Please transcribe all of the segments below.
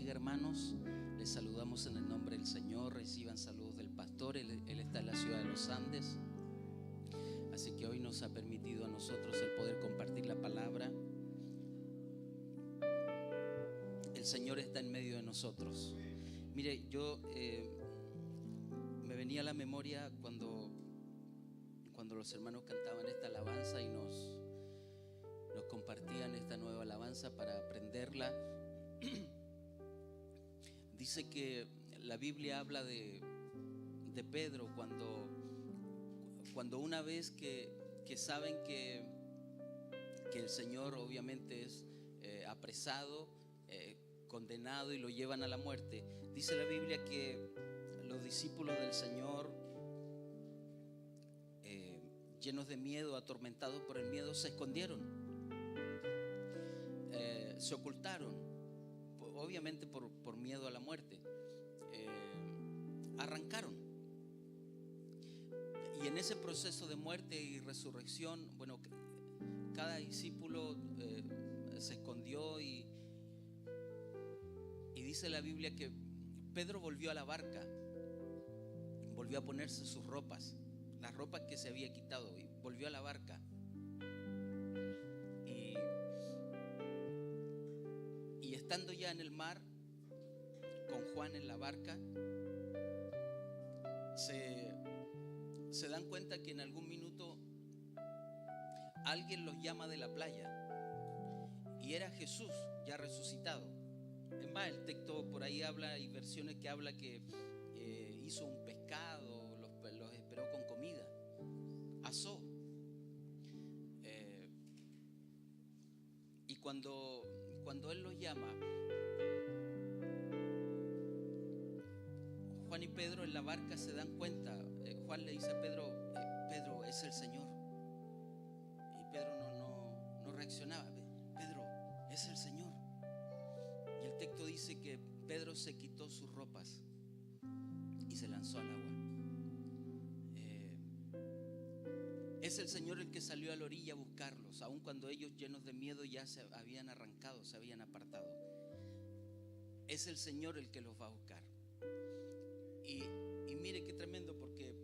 bendiga, hermanos. Les saludamos en el nombre del Señor. Reciban saludos del pastor. Él está en la ciudad de los Andes. Así que hoy nos ha permitido a nosotros el poder compartir la palabra. El Señor está en medio de nosotros. Mire, yo me venía a la memoria cuando los hermanos cantaban esta alabanza y nos compartían esta nueva alabanza para aprenderla. Dice que la Biblia habla de Pedro cuando una vez que saben que el Señor obviamente es apresado, condenado y lo llevan a la muerte. Dice la Biblia que los discípulos del Señor, llenos de miedo, atormentados por el miedo, se escondieron, se ocultaron, obviamente por miedo a la muerte. Arrancaron. Y en ese proceso de muerte y resurrección, bueno, cada discípulo se escondió y dice la Biblia que Pedro volvió a la barca, volvió a ponerse sus ropas, las ropas que se había quitado, y volvió a la barca. Y estando ya en el mar con Juan en la barca, se dan cuenta que en algún minuto alguien los llama de la playa, y era Jesús ya resucitado. Es más, el texto por ahí habla, hay versiones que habla que hizo un pescado, los esperó con comida, asó. Y cuando Él los llama, Juan y Pedro en la barca se dan cuenta. Juan le dice a Pedro, Pedro, es el Señor. Y Pedro no reaccionaba. Pedro, es el Señor. Y el texto dice que Pedro se quitó sus ropas y se lanzó al agua. Es el Señor el que salió a la orilla a buscarlos, aun cuando ellos, llenos de miedo, ya se habían arrancado, se habían apartado. Es el Señor el que los va a buscar. Y mire qué tremendo, porque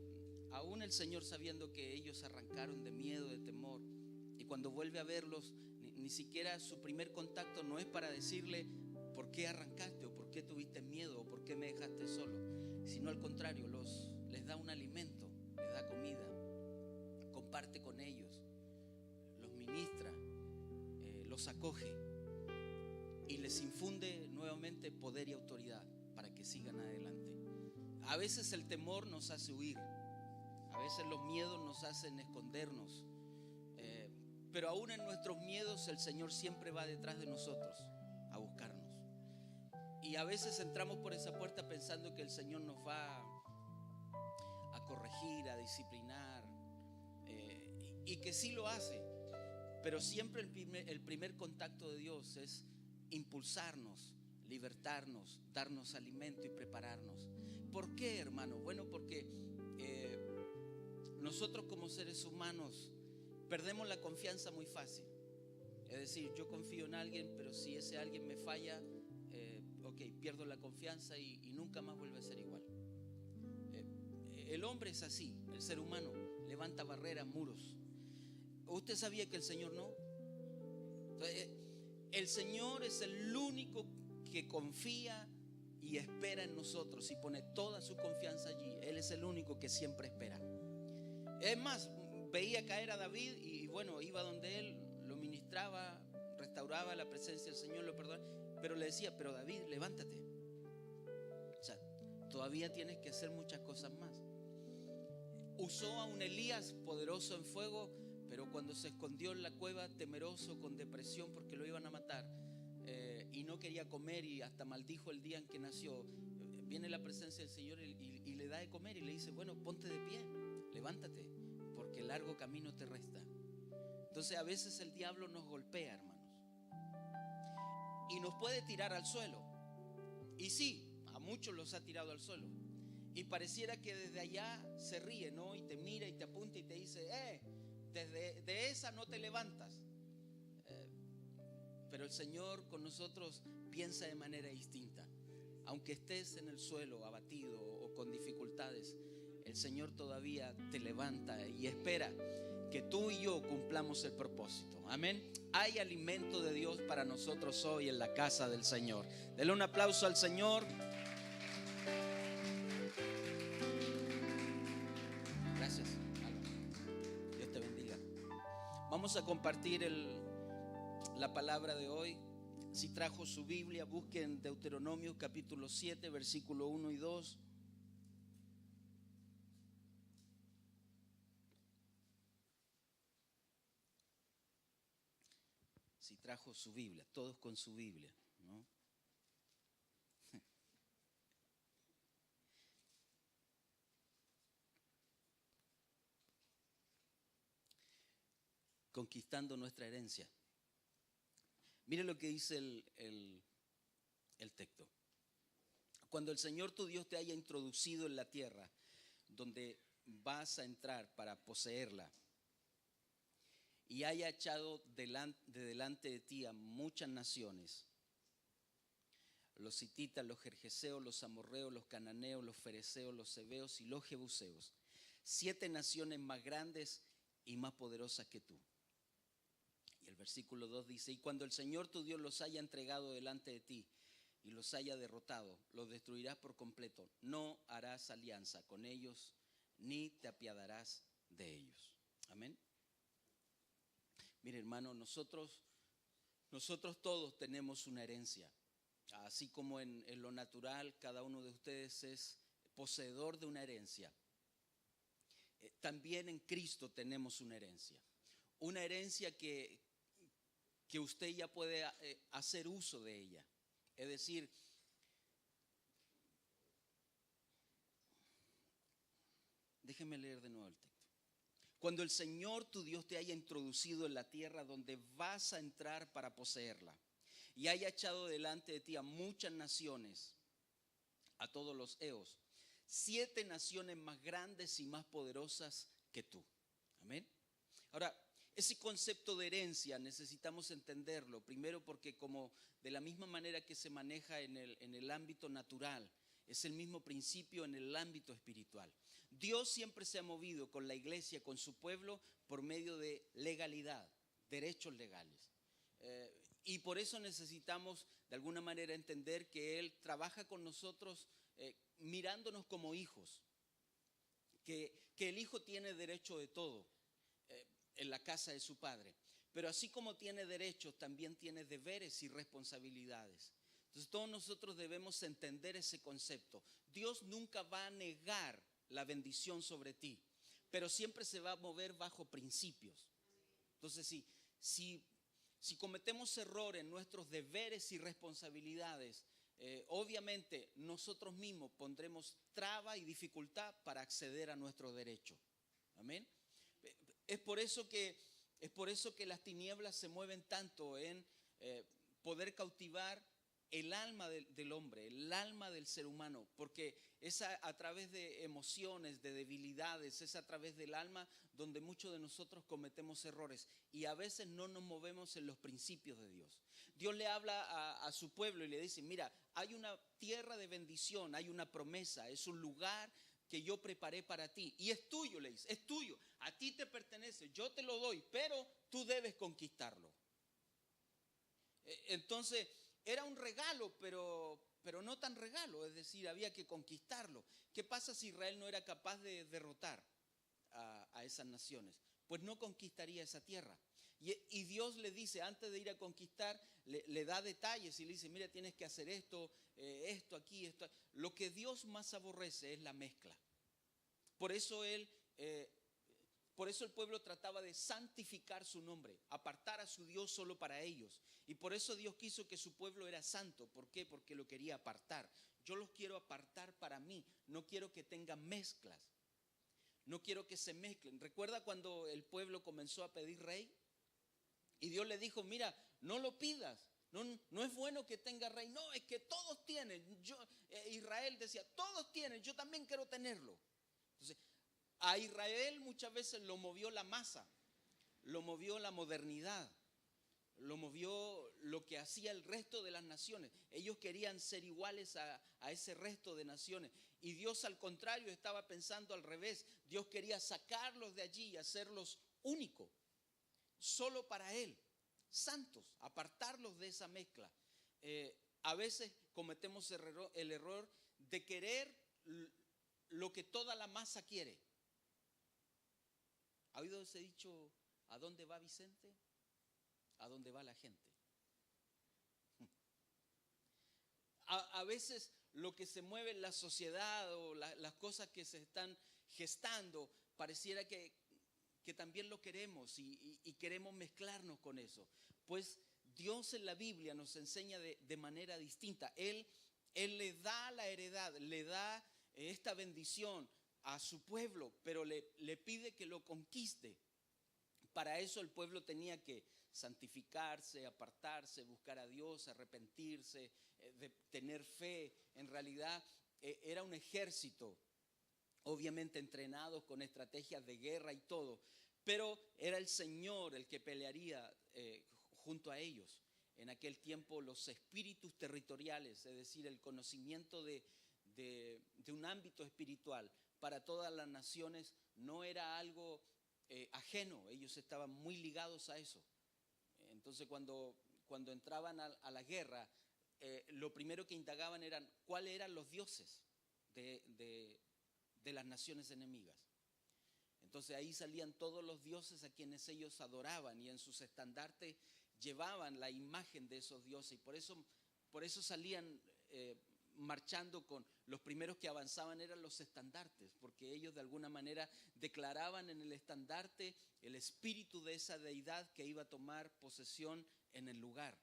aún el Señor, sabiendo que ellos arrancaron de miedo, de temor, y cuando vuelve a verlos, ni siquiera su primer contacto no es para decirle por qué arrancaste, o por qué tuviste miedo, o por qué me dejaste solo, sino al contrario, les da un alimento, les da comida, comparte con ellos, los ministra, los acoge y les infunde nuevamente poder y autoridad para que sigan adelante. A veces el temor nos hace huir, a veces los miedos nos hacen escondernos, pero aún en nuestros miedos el Señor siempre va detrás de nosotros a buscarnos. Y a veces entramos por esa puerta pensando que el Señor nos va a corregir, a disciplinar, y que sí lo hace, pero siempre el primer contacto de Dios es impulsarnos, libertarnos, darnos alimento y prepararnos. ¿Por qué, hermano? Bueno, porque nosotros como seres humanos perdemos la confianza muy fácil. Es decir, yo confío en alguien, pero si ese alguien me falla, pierdo la confianza y nunca más vuelve a ser igual. El hombre es así, el ser humano levanta barreras, muros. ¿Usted sabía que el Señor no? Entonces, el Señor es el único que confía y espera en nosotros y pone toda su confianza allí. Él es el único que siempre espera. Es más, veía caer a David y bueno, iba donde él, lo ministraba, restauraba la presencia del Señor, lo perdonaba, pero le decía, pero David, levántate. O sea, todavía tienes que hacer muchas cosas más. Usó a un Elías poderoso en fuego, pero cuando se escondió en la cueva, temeroso, con depresión porque lo iban a matar, y no quería comer y hasta maldijo el día en que nació, viene la presencia del Señor y le da de comer y le dice, bueno, ponte de pie, levántate, porque el largo camino te resta. Entonces a veces el diablo nos golpea, hermanos, y nos puede tirar al suelo. Y sí, a muchos los ha tirado al suelo, y pareciera que desde allá se ríe, ¿no? Y te mira y te apunta y te dice, desde esa no te levantas. Pero el Señor con nosotros piensa de manera distinta. Aunque estés en el suelo abatido o con dificultades, el Señor todavía te levanta y espera que tú y yo cumplamos el propósito. Amén. Hay alimento de Dios para nosotros hoy en la casa del Señor. Denle un aplauso al Señor. Gracias. Dios te bendiga. Vamos a compartir la palabra de hoy. Si trajo su Biblia, busquen Deuteronomio capítulo 7, versículo 1 y 2. Si trajo su Biblia, todos con su Biblia, ¿no? Conquistando nuestra herencia. Mire lo que dice el texto. Cuando el Señor tu Dios te haya introducido en la tierra donde vas a entrar para poseerla y haya echado delante de ti a muchas naciones, los hititas, los gergeseos, los amorreos, los cananeos, los fereceos, los heveos y los jebuseos, 7 naciones más grandes y más poderosas que tú. Y el versículo 2 dice: y cuando el Señor tu Dios los haya entregado delante de ti y los haya derrotado, los destruirás por completo. No harás alianza con ellos, ni te apiadarás de ellos. Amén. Mire, hermano, nosotros todos tenemos una herencia. Así como en lo natural, cada uno de ustedes es poseedor de una herencia. También en Cristo tenemos una herencia. Una herencia que usted ya puede hacer uso de ella. Es decir, déjeme leer de nuevo el texto. Cuando el Señor tu Dios te haya introducido en la tierra donde vas a entrar para poseerla y haya echado delante de ti a muchas naciones, a todos los eos, 7 naciones más grandes y más poderosas que tú. Amén. Ahora, ese concepto de herencia necesitamos entenderlo, primero porque como de la misma manera que se maneja en el ámbito natural, es el mismo principio en el ámbito espiritual. Dios siempre se ha movido con la iglesia, con su pueblo, por medio de legalidad, derechos legales. Y por eso necesitamos de alguna manera entender que Él trabaja con nosotros mirándonos como hijos, que el hijo tiene derecho de todo en la casa de su padre, pero así como tiene derechos, también tiene deberes y responsabilidades. Entonces todos nosotros debemos entender ese concepto. Dios nunca va a negar la bendición sobre ti, pero siempre se va a mover bajo principios. Entonces si cometemos error en nuestros deberes y responsabilidades, obviamente nosotros mismos pondremos traba y dificultad para acceder a nuestro derecho. Amén. Es por eso que las tinieblas se mueven tanto en poder cautivar el alma del hombre, el alma del ser humano, porque es a través de emociones, de debilidades, es a través del alma donde muchos de nosotros cometemos errores y a veces no nos movemos en los principios de Dios. Dios le habla a su pueblo y le dice: mira, hay una tierra de bendición, hay una promesa, es un lugar que yo preparé para ti y es tuyo, le dice, es tuyo, a ti te pertenece, yo te lo doy, pero tú debes conquistarlo. Entonces era un regalo, pero no tan regalo, es decir, había que conquistarlo. ¿Qué pasa si Israel no era capaz de derrotar a esas naciones? Pues no conquistaría esa tierra. Y Dios le dice, antes de ir a conquistar, le da detalles y le dice: mira, tienes que hacer esto, esto aquí, esto. Lo que Dios más aborrece es la mezcla. Por eso el pueblo trataba de santificar su nombre, apartar a su Dios solo para ellos. Y por eso Dios quiso que su pueblo era santo. ¿Por qué? Porque lo quería apartar. Yo los quiero apartar para mí. No quiero que tengan mezclas. No quiero que se mezclen. ¿Recuerda cuando el pueblo comenzó a pedir rey? Y Dios le dijo: mira, no lo pidas. No es bueno que tenga rey. No, es que todos tienen. Israel decía: todos tienen, yo también quiero tenerlo. Entonces, a Israel muchas veces lo movió la masa, lo movió la modernidad, lo movió lo que hacía el resto de las naciones. Ellos querían ser iguales a ese resto de naciones. Y Dios, al contrario, estaba pensando al revés. Dios quería sacarlos de allí y hacerlos únicos, solo para Él, santos, apartarlos de esa mezcla. A veces cometemos el error de querer lo que toda la masa quiere. ¿Ha oído ese dicho? ¿A dónde va Vicente? A dónde va la gente. A veces lo que se mueve en la sociedad o las cosas que se están gestando, pareciera que también lo queremos y queremos mezclarnos con eso. Pues Dios en la Biblia nos enseña de manera distinta. Él le da la heredad, le da esta bendición a su pueblo, pero le pide que lo conquiste. Para eso el pueblo tenía que santificarse, apartarse, buscar a Dios, arrepentirse, de tener fe. En realidad era un ejército, obviamente entrenados con estrategias de guerra y todo, pero era el Señor el que pelearía junto a ellos. En aquel tiempo los espíritus territoriales, es decir, el conocimiento de un ámbito espiritual para todas las naciones no era algo ajeno. Ellos estaban muy ligados a eso. Entonces cuando entraban a la guerra, lo primero que indagaban eran cuáles eran los dioses de las naciones enemigas. Entonces ahí salían todos los dioses a quienes ellos adoraban, y en sus estandartes llevaban la imagen de esos dioses, y por eso salían marchando con los primeros que avanzaban eran los estandartes, porque ellos de alguna manera declaraban en el estandarte el espíritu de esa deidad que iba a tomar posesión en el lugar.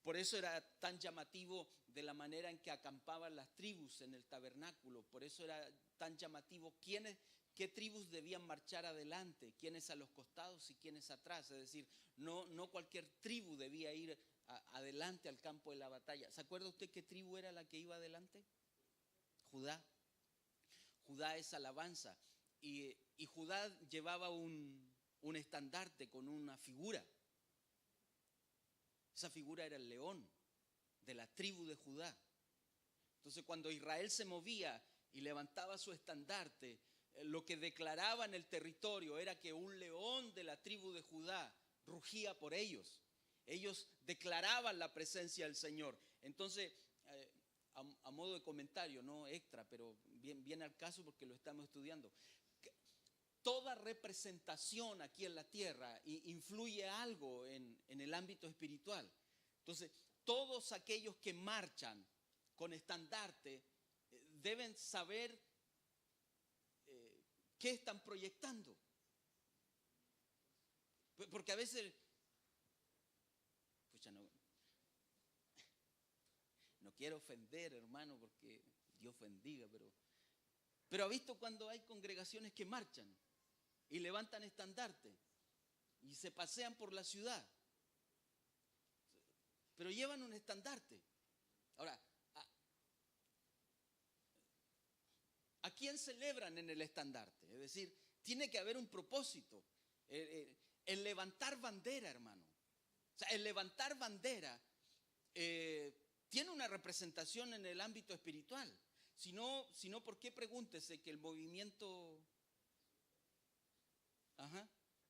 Por eso era tan llamativo de la manera en que acampaban las tribus en el tabernáculo. Por eso era tan llamativo qué tribus debían marchar adelante, quiénes a los costados y quiénes atrás. Es decir, no cualquier tribu debía ir adelante al campo de la batalla. ¿Se acuerda usted qué tribu era la que iba adelante? Judá. Judá es alabanza. Y Judá llevaba un estandarte con una figura. Esa figura era el león de la tribu de Judá. Entonces cuando Israel se movía y levantaba su estandarte, lo que declaraba en el territorio era que un león de la tribu de Judá rugía por ellos. Ellos declaraban la presencia del Señor. Entonces, a modo de comentario, no extra, pero bien al caso porque lo estamos estudiando. Toda representación aquí en la tierra influye algo en el ámbito espiritual. Entonces, todos aquellos que marchan con estandarte deben saber qué están proyectando. Porque a veces, pucha, no quiero ofender, hermano, porque Dios bendiga, pero ha visto cuando hay congregaciones que marchan y levantan estandarte y se pasean por la ciudad, pero llevan un estandarte. Ahora, ¿a quién celebran en el estandarte? Es decir, tiene que haber un propósito. El levantar bandera, hermano. O sea, el levantar bandera tiene una representación en el ámbito espiritual. Si no, ¿por qué pregúntese que el movimiento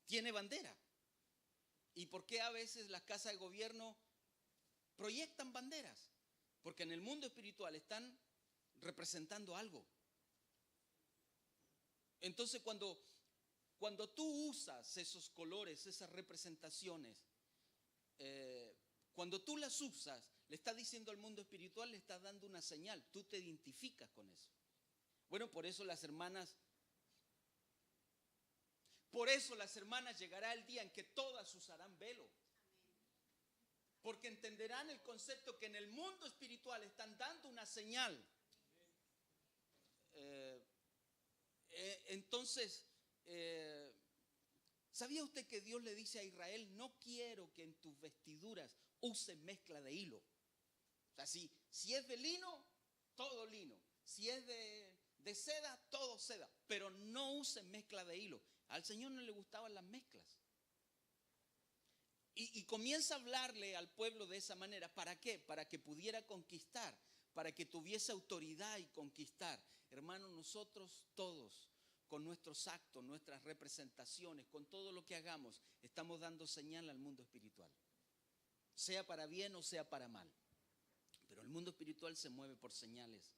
tiene bandera? ¿Y por qué a veces las casas de gobierno proyectan banderas? Porque en el mundo espiritual están representando algo. Entonces cuando tú usas esos colores, esas representaciones, cuando tú las usas, le estás diciendo al mundo espiritual, le estás dando una señal, tú te identificas con eso. Bueno, por eso las hermanas llegará el día en que todas usarán velo. Porque entenderán el concepto que en el mundo espiritual están dando una señal. Entonces, ¿sabía usted que Dios le dice a Israel, no quiero que en tus vestiduras uses mezcla de hilo? O sea, si es de lino, todo lino. Si es de seda, todo seda. Pero no uses mezcla de hilo. Al Señor no le gustaban las mezclas. Y comienza a hablarle al pueblo de esa manera. ¿Para qué? Para que pudiera conquistar, para que tuviese autoridad y conquistar. Hermanos, nosotros todos, con nuestros actos, nuestras representaciones, con todo lo que hagamos, estamos dando señal al mundo espiritual. Sea para bien o sea para mal. Pero el mundo espiritual se mueve por señales.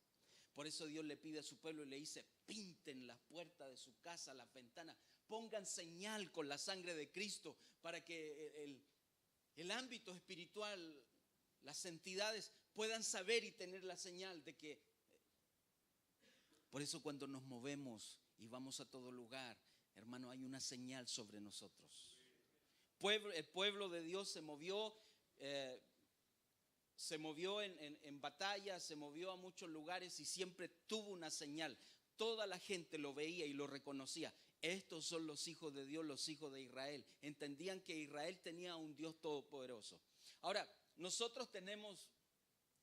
Por eso Dios le pide a su pueblo y le dice: pinten las puertas de su casa, las ventanas, pongan señal con la sangre de Cristo para que el ámbito espiritual, las entidades puedan saber y tener la señal de que. Por eso cuando nos movemos y vamos a todo lugar, hermano, hay una señal sobre nosotros. El pueblo de Dios se movió en batalla, se movió a muchos lugares y siempre tuvo una señal. Toda la gente lo veía y lo reconocía. Estos son los hijos de Dios, los hijos de Israel. Entendían que Israel tenía un Dios todopoderoso. Ahora, nosotros tenemos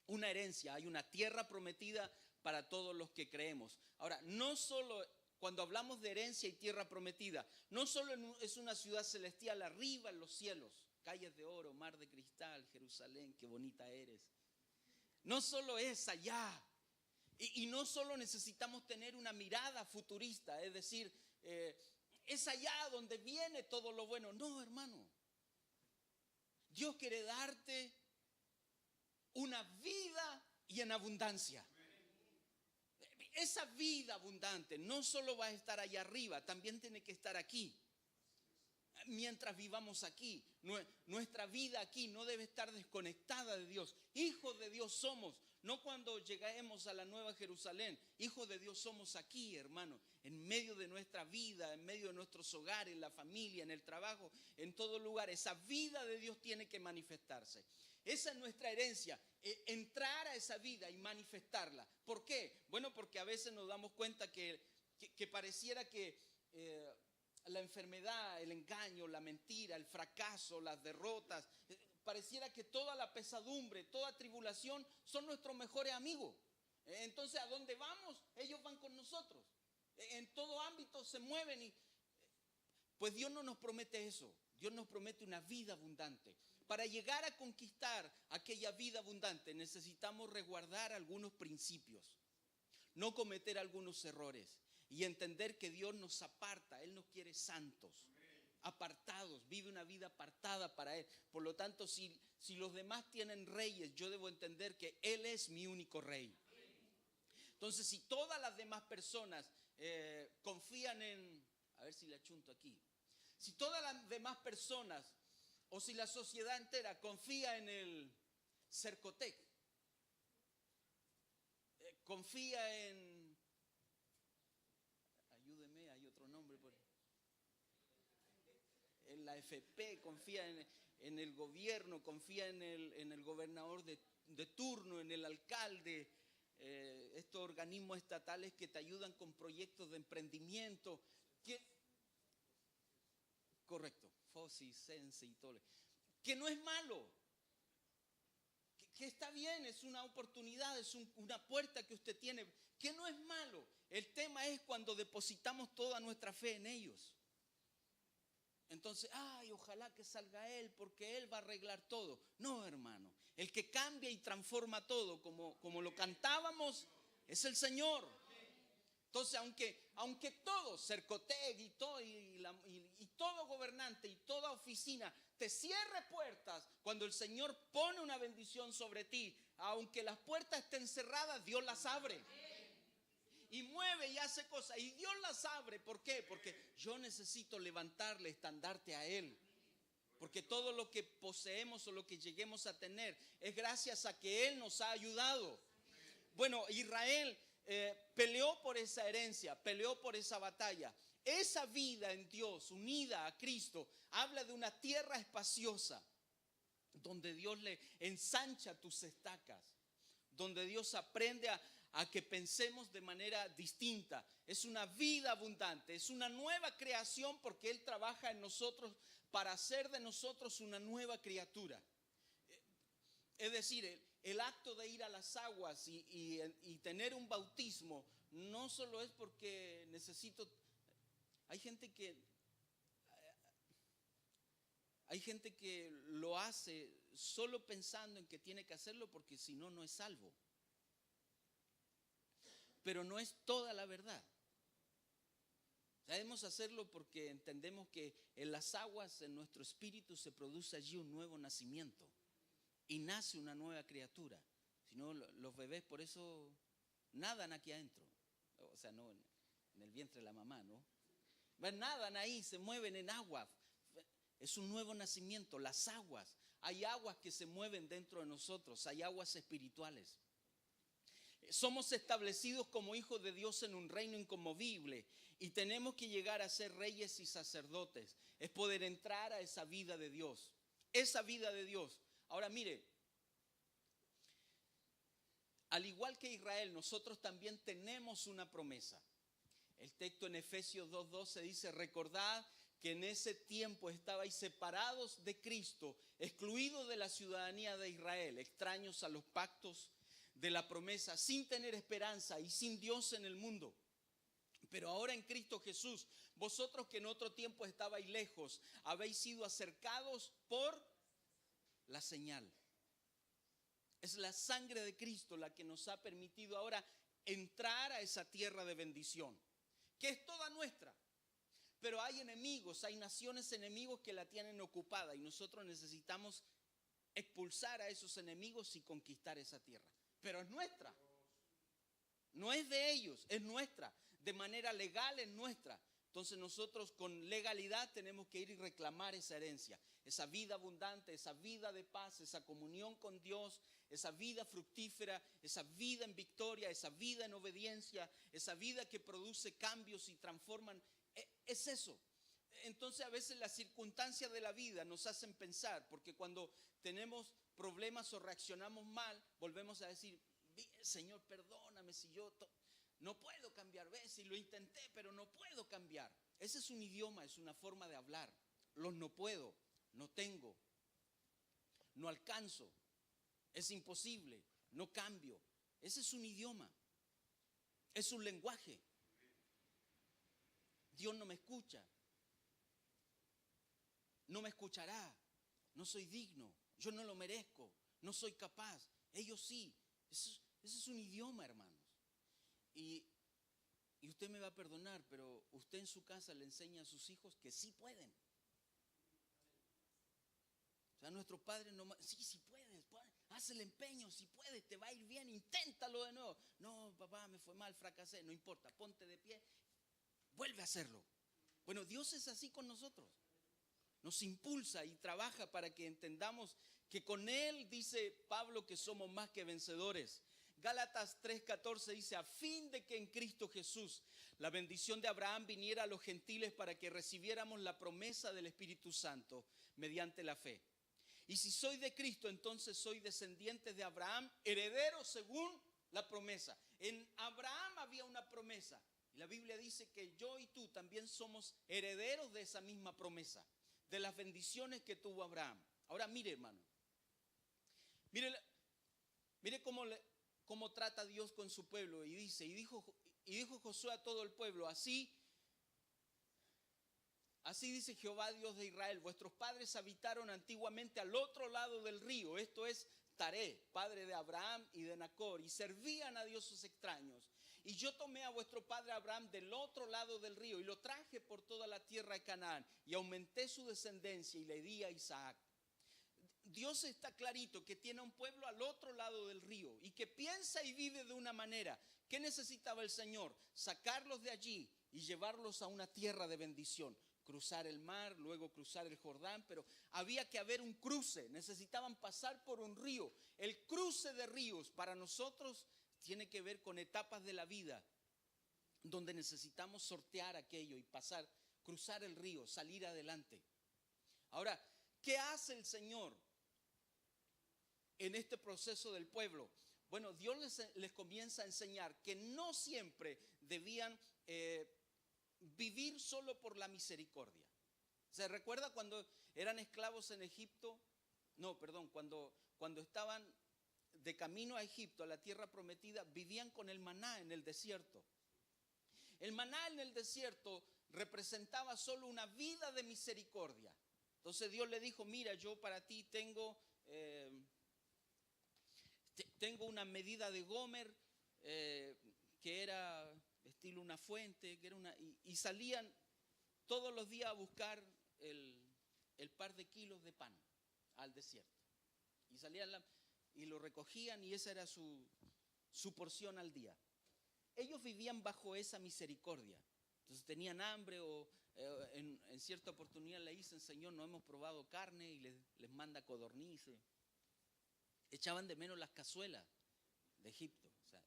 una herencia, hay una tierra prometida para todos los que creemos. Ahora, no solo cuando hablamos de herencia y tierra prometida, no solo es una ciudad celestial arriba en los cielos, calles de oro, mar de cristal, Jerusalén, qué bonita eres. No solo es allá. Y no solo necesitamos tener una mirada futurista, es decir, es allá donde viene todo lo bueno. No, hermano. Dios quiere darte una vida y en abundancia. Esa vida abundante no solo va a estar allá arriba, también tiene que estar aquí. Mientras vivamos aquí, nuestra vida aquí no debe estar desconectada de Dios. Hijos de Dios somos, no cuando lleguemos a la Nueva Jerusalén. Hijos de Dios somos aquí, hermano, en medio de nuestra vida, en medio de nuestros hogares, en la familia, en el trabajo, en todo lugar. Esa vida de Dios tiene que manifestarse. Esa es nuestra herencia, entrar a esa vida y manifestarla. ¿Por qué? Bueno, porque a veces nos damos cuenta que pareciera que la enfermedad, el engaño, la mentira, el fracaso, las derrotas, pareciera que toda la pesadumbre, toda tribulación son nuestros mejores amigos. Entonces, ¿a dónde vamos? Ellos van con nosotros. En todo ámbito se mueven y pues Dios no nos promete eso. Dios nos promete una vida abundante. Para llegar a conquistar aquella vida abundante necesitamos resguardar algunos principios, no cometer algunos errores y entender que Dios nos aparta. Él nos quiere santos, apartados, vive una vida apartada para Él. Por lo tanto, si los demás tienen reyes, yo debo entender que Él es mi único rey. Entonces, si todas las demás personas confían en, a ver si le achunto aquí, si todas las demás personas o si la sociedad entera confía en el Cercotec, confía en, ayúdeme, hay otro nombre por ahí, en la FP, confía en el gobierno, confía en el gobernador de turno, en el alcalde, estos organismos estatales que te ayudan con proyectos de emprendimiento. Correcto, FOSI, Sense y todo. Que no es malo, que está bien, es una oportunidad, es una puerta que usted tiene, que no es malo. El tema es cuando depositamos toda nuestra fe en ellos. Entonces, ojalá que salga Él, porque Él va a arreglar todo. No, hermano, el que cambia y transforma todo, como lo cantábamos, es el Señor. Entonces, aunque todo, Cercotec y todo gobernante y toda oficina te cierre puertas, cuando el Señor pone una bendición sobre ti, aunque las puertas estén cerradas, Dios las abre. Y mueve y hace cosas. Y Dios las abre. ¿Por qué? Porque yo necesito levantarle estandarte a Él. Porque todo lo que poseemos o lo que lleguemos a tener es gracias a que Él nos ha ayudado. Bueno, Israel peleó por esa herencia, peleó por esa batalla. Esa vida en Dios, unida a Cristo, habla de una tierra espaciosa, donde Dios le ensancha tus estacas, donde Dios aprende a que pensemos de manera distinta. Es una vida abundante, es una nueva creación, porque Él trabaja en nosotros para hacer de nosotros una nueva criatura. Es decir, el acto de ir a las aguas y tener un bautismo no solo es porque necesito. Hay Hay gente que lo hace solo pensando en que tiene que hacerlo porque si no, no es salvo. Pero no es toda la verdad. Debemos hacerlo porque entendemos que en las aguas, en nuestro espíritu, se produce allí un nuevo nacimiento y nace una nueva criatura. Si no, los bebés por eso nadan aquí adentro. O sea, no en el vientre de la mamá, ¿no? Nadan ahí, se mueven en agua. Es un nuevo nacimiento. Las aguas, hay aguas que se mueven dentro de nosotros, hay aguas espirituales. Somos establecidos como hijos de Dios en un reino inconmovible y tenemos que llegar a ser reyes y sacerdotes. Es poder entrar a esa vida de Dios. Esa vida de Dios. Ahora mire, al igual que Israel, nosotros también tenemos una promesa. El texto en Efesios 2:12 dice: recordad que en ese tiempo estabais separados de Cristo, excluidos de la ciudadanía de Israel, extraños a los pactos de la promesa, sin tener esperanza y sin Dios en el mundo. Pero ahora en Cristo Jesús, vosotros que en otro tiempo estabais lejos, habéis sido acercados por la señal. Es la sangre de Cristo la que nos ha permitido ahora entrar a esa tierra de bendición, que es toda nuestra. Pero hay enemigos, hay naciones enemigos que la tienen ocupada y nosotros necesitamos expulsar a esos enemigos y conquistar esa tierra. Pero es nuestra. No es de ellos, es nuestra. De manera legal es nuestra. Entonces nosotros con legalidad tenemos que ir y reclamar esa herencia, esa vida abundante, esa vida de paz, esa comunión con Dios, esa vida fructífera, esa vida en victoria, esa vida en obediencia, esa vida que produce cambios y transforman. Es eso. Entonces a veces las circunstancias de la vida nos hacen pensar, porque cuando tenemos problemas o reaccionamos mal, volvemos a decir: Señor, perdóname si yo no puedo cambiar. ¿Ves? Si lo intenté, pero no puedo cambiar. Ese es un idioma, es una forma de hablar. Los no puedo, no tengo, no alcanzo, es imposible, no cambio. Ese es un idioma, es un lenguaje. Dios no me escucha, no me escuchará, no soy digno, yo no lo merezco, no soy capaz. Ellos sí. Ese es un idioma, hermanos. Y usted me va a perdonar, pero usted en su casa le enseña a sus hijos que sí pueden. O sea, nuestros padres no, sí puedes, haz el empeño, si puedes, te va a ir bien, inténtalo de nuevo. No, papá, me fue mal, fracasé, no importa, ponte de pie, vuelve a hacerlo. Bueno, Dios es así con nosotros. Nos impulsa y trabaja para que entendamos que con Él, dice Pablo, que somos más que vencedores. Gálatas 3:14 dice: a fin de que en Cristo Jesús la bendición de Abraham viniera a los gentiles para que recibiéramos la promesa del Espíritu Santo mediante la fe. Y si soy de Cristo, entonces soy descendiente de Abraham, heredero según la promesa. En Abraham había una promesa. Y la Biblia dice que yo y tú también somos herederos de esa misma promesa, de las bendiciones que tuvo Abraham. Ahora mire, hermano, mire cómo trata Dios con su pueblo. Y dijo Josué a todo el pueblo: así dice Jehová, Dios de Israel: vuestros padres habitaron antiguamente al otro lado del río, esto es Taré, padre de Abraham y de Nacor, y servían a dioses extraños. Y yo tomé a vuestro padre Abraham del otro lado del río y lo traje por toda la tierra de Canaán y aumenté su descendencia y le di a Isaac. Dios está clarito que tiene un pueblo al otro lado del río y que piensa y vive de una manera. ¿Qué necesitaba el Señor? Sacarlos de allí y llevarlos a una tierra de bendición. Cruzar el mar, luego cruzar el Jordán, pero había que haber un cruce. Necesitaban pasar por un río. El cruce de ríos para nosotros tiene que ver con etapas de la vida donde necesitamos sortear aquello y pasar, cruzar el río, salir adelante. Ahora, ¿qué hace el Señor en este proceso del pueblo? Bueno, Dios les comienza a enseñar que no siempre debían vivir solo por la misericordia. ¿Se recuerda cuando eran esclavos en Egipto? No, perdón, cuando estaban de camino a Egipto, a la tierra prometida, vivían con el maná en el desierto. El maná en el desierto representaba solo una vida de misericordia. Entonces Dios le dijo, mira, yo para ti tengo una medida de Gomer que era estilo una fuente, y salían todos los días a buscar el par de kilos de pan al desierto. Y salían y lo recogían y esa era su porción al día. Ellos vivían bajo esa misericordia. Entonces tenían hambre o en cierta oportunidad le dicen, Señor, no hemos probado carne, y les manda codornices. Echaban de menos las cazuelas de Egipto. O sea,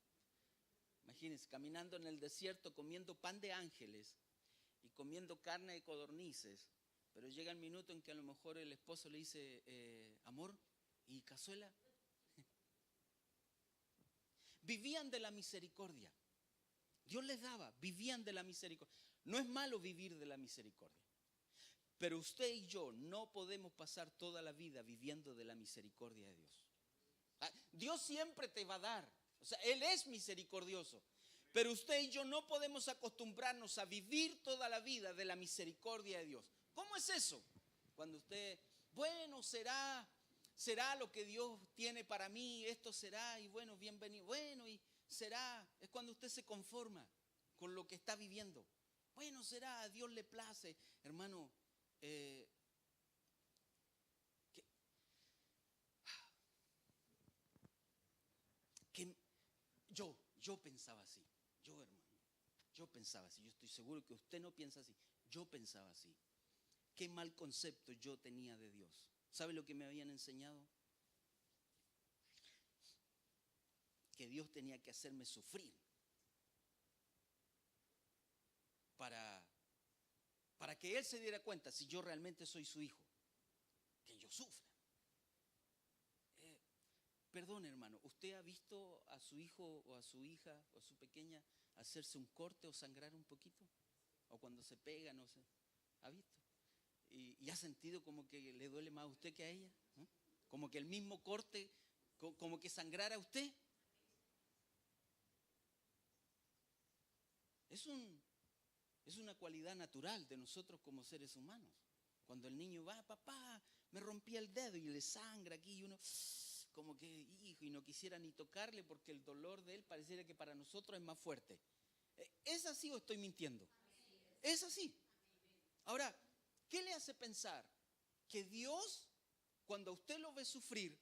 imagínense, caminando en el desierto comiendo pan de ángeles y comiendo carne de codornices, pero llega el minuto en que a lo mejor el esposo le dice, amor, ¿y cazuela? Vivían de la misericordia. Dios les daba, vivían de la misericordia. No es malo vivir de la misericordia, pero usted y yo no podemos pasar toda la vida viviendo de la misericordia de Dios. Dios siempre te va a dar, o sea, Él es misericordioso, pero usted y yo no podemos acostumbrarnos a vivir toda la vida de la misericordia de Dios. ¿Cómo es eso? Cuando usted, bueno, será lo que Dios tiene para mí, esto será, y bueno, bienvenido, bueno, y será, es cuando usted se conforma con lo que está viviendo. Bueno, será, a Dios le place, hermano. Yo pensaba así, yo pensaba así, yo estoy seguro que usted no piensa así, yo pensaba así. Qué mal concepto yo tenía de Dios. ¿Sabe lo que me habían enseñado? Que Dios tenía que hacerme sufrir para que Él se diera cuenta si yo realmente soy su hijo, que yo sufra. Perdón, hermano, ¿usted ha visto a su hijo o a su hija o a su pequeña hacerse un corte o sangrar un poquito? O cuando se pega, no sé, ¿ha visto? ¿Y ha sentido como que le duele más a usted que a ella? ¿No? Como que el mismo corte, como que sangrara a usted. Es una cualidad natural de nosotros como seres humanos. Cuando el niño va, papá, me rompí el dedo y le sangra aquí y uno como que, hijo, y no quisiera ni tocarle porque el dolor de él pareciera que para nosotros es más fuerte. ¿Es así o estoy mintiendo? Es así. Ahora, ¿qué le hace pensar? Que Dios, cuando usted lo ve sufrir,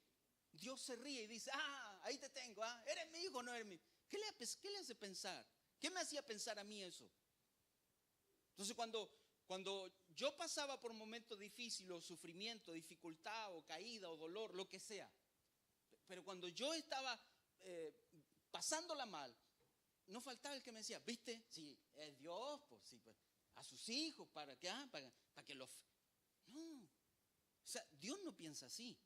Dios se ríe y dice, ahí te tengo, ¿eres mi hijo o no eres mi hijo? ¿Qué le hace pensar? ¿Qué me hacía pensar a mí eso? Entonces cuando yo pasaba por momentos difíciles, o sufrimiento, dificultad, o caída, o dolor, lo que sea, pero cuando yo estaba pasándola mal, no faltaba el que me decía, ¿viste? Sí, es Dios, pues sí, pues, a sus hijos, para que los... No, o sea, Dios no piensa así.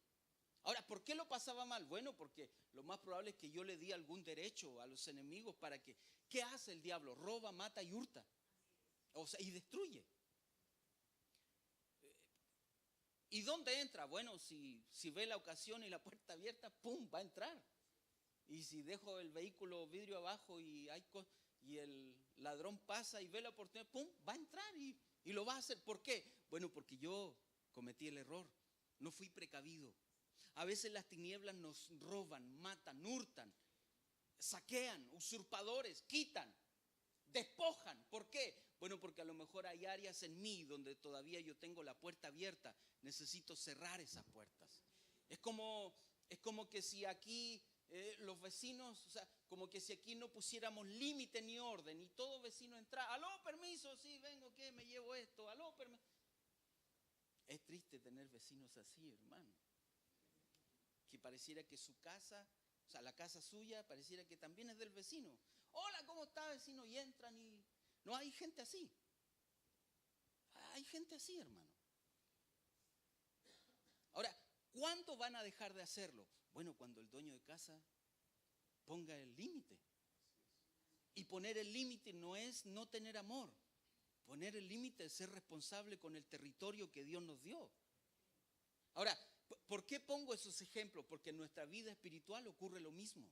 Ahora, ¿por qué lo pasaba mal? Bueno, porque lo más probable es que yo le di algún derecho a los enemigos para que... ¿Qué hace el diablo? Roba, mata y hurta. O sea, y destruye. ¿Y dónde entra? Bueno, si ve la ocasión y la puerta abierta, ¡pum!, va a entrar. Y si dejo el vehículo vidrio abajo y el ladrón pasa y ve la oportunidad, ¡pum!, va a entrar y lo va a hacer. ¿Por qué? Bueno, porque yo cometí el error. No fui precavido. A veces las tinieblas nos roban, matan, hurtan, saquean, usurpadores, quitan, despojan. ¿Por qué? Bueno, porque a lo mejor hay áreas en mí donde todavía yo tengo la puerta abierta. Necesito cerrar esas puertas. Es como que si aquí los vecinos, o sea, como que si aquí no pusiéramos límite ni orden y todo vecino entra, aló, permiso, sí, vengo, ¿qué? Me llevo esto, aló, permiso. Es triste tener vecinos así, hermano. Que pareciera que su casa, o sea, la casa suya, pareciera que también es del vecino. Hola, ¿cómo está, vecino? Y entran y... No, hay gente así. Hay gente así, hermano. Ahora, ¿cuándo van a dejar de hacerlo? Bueno, cuando el dueño de casa ponga el límite. Y poner el límite no es no tener amor. Poner el límite es ser responsable con el territorio que Dios nos dio. Ahora, ¿por qué pongo esos ejemplos? Porque en nuestra vida espiritual ocurre lo mismo.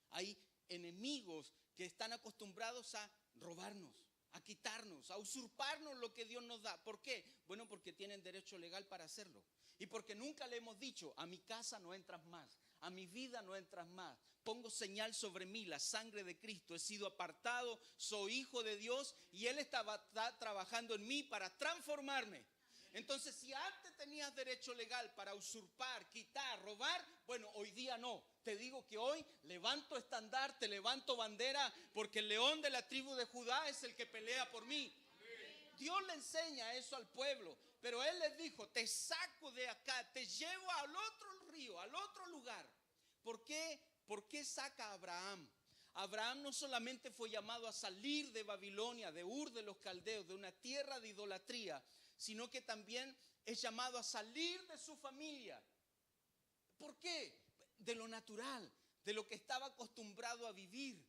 Hay enemigos que están acostumbrados a robarnos, a quitarnos, a usurparnos lo que Dios nos da. ¿Por qué? Bueno, porque tienen derecho legal para hacerlo. Y porque nunca le hemos dicho, a mi casa no entras más, a mi vida no entras más. Pongo señal sobre mí, la sangre de Cristo. He sido apartado, soy hijo de Dios y Él está trabajando en mí para transformarme. Entonces, si antes tenías derecho legal para usurpar, quitar, robar, bueno, hoy día no. Te digo que hoy levanto estandarte, levanto bandera, porque el león de la tribu de Judá es el que pelea por mí. Dios le enseña eso al pueblo, pero Él les dijo, te saco de acá, te llevo al otro río, al otro lugar. ¿Por qué? ¿Por qué saca a Abraham? Abraham no solamente fue llamado a salir de Babilonia, de Ur de los Caldeos, de una tierra de idolatría, sino que también es llamado a salir de su familia. ¿Por qué? De lo natural, de lo que estaba acostumbrado a vivir,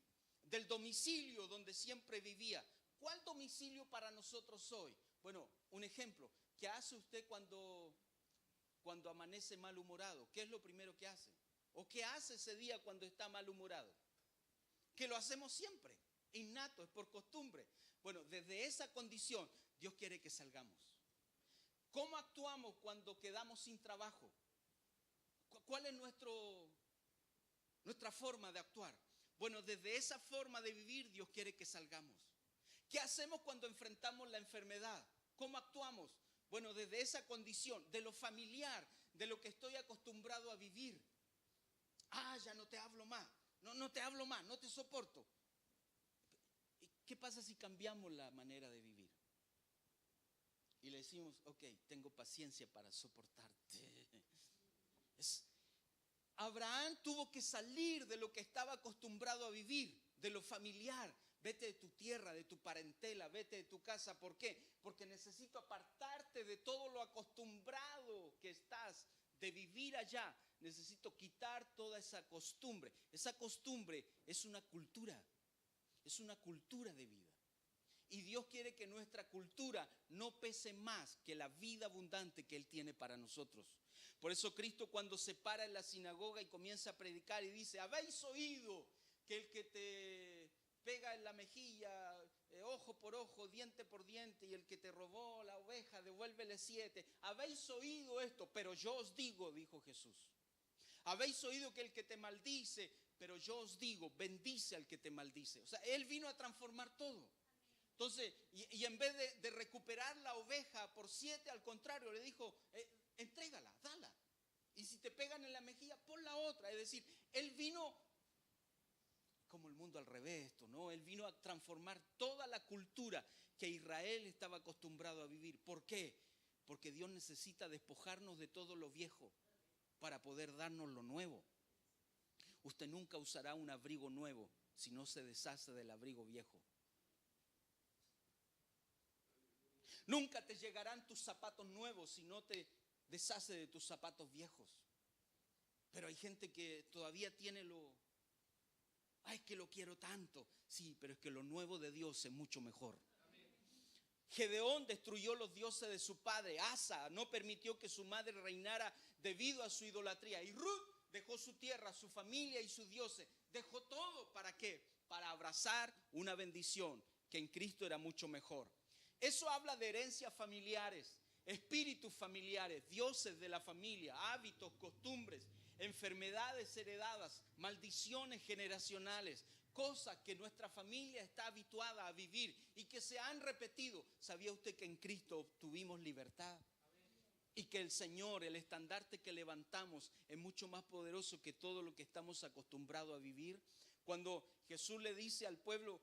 del domicilio donde siempre vivía. ¿Cuál domicilio para nosotros hoy? Bueno, un ejemplo. ¿Qué hace usted cuando amanece malhumorado? ¿Qué es lo primero que hace? ¿O qué hace ese día cuando está malhumorado? Que lo hacemos siempre, innato, es por costumbre. Bueno, desde esa condición, Dios quiere que salgamos. ¿Cómo actuamos cuando quedamos sin trabajo? ¿Cuál es nuestra forma de actuar? Bueno, desde esa forma de vivir, Dios quiere que salgamos. ¿Qué hacemos cuando enfrentamos la enfermedad? ¿Cómo actuamos? Bueno, desde esa condición, de lo familiar, de lo que estoy acostumbrado a vivir. Ya no te hablo más. No te hablo más, no te soporto. ¿Qué pasa si cambiamos la manera de vivir? Y le decimos, ok, tengo paciencia para soportarte. Abraham tuvo que salir de lo que estaba acostumbrado a vivir, de lo familiar. Vete de tu tierra, de tu parentela, vete de tu casa. ¿Por qué? Porque necesito apartarte de todo lo acostumbrado que estás de vivir allá. Necesito quitar toda esa costumbre. Esa costumbre es una cultura de vida. Y Dios quiere que nuestra cultura no pese más que la vida abundante que Él tiene para nosotros. Por eso Cristo, cuando se para en la sinagoga y comienza a predicar y dice, habéis oído que el que te pega en la mejilla, ojo por ojo, diente por diente, y el que te robó la oveja, devuélvele 7. Habéis oído esto, pero yo os digo, dijo Jesús. Habéis oído que el que te maldice, pero yo os digo, bendice al que te maldice. O sea, Él vino a transformar todo. Entonces, y en vez de recuperar la oveja por 7, al contrario, le dijo, entrégala, dala. Y si te pegan en la mejilla, pon la otra. Es decir, Él vino como el mundo al revés, ¿no? Él vino a transformar toda la cultura que Israel estaba acostumbrado a vivir. ¿Por qué? Porque Dios necesita despojarnos de todo lo viejo para poder darnos lo nuevo. Usted nunca usará un abrigo nuevo si no se deshace del abrigo viejo. Nunca te llegarán tus zapatos nuevos si no te deshaces de tus zapatos viejos. Pero hay gente que todavía tiene que lo quiero tanto. Sí, pero es que lo nuevo de Dios es mucho mejor. Gedeón destruyó los dioses de su padre. Asa no permitió que su madre reinara debido a su idolatría. Y Ruth dejó su tierra, su familia y sus dioses. Dejó todo. ¿Para qué? Para abrazar una bendición que en Cristo era mucho mejor. Eso habla de herencias familiares, espíritus familiares, dioses de la familia, hábitos, costumbres, enfermedades heredadas, maldiciones generacionales, cosas que nuestra familia está habituada a vivir y que se han repetido. ¿Sabía usted que en Cristo obtuvimos libertad? Y que el Señor, el estandarte que levantamos, es mucho más poderoso que todo lo que estamos acostumbrados a vivir. Cuando Jesús le dice al pueblo,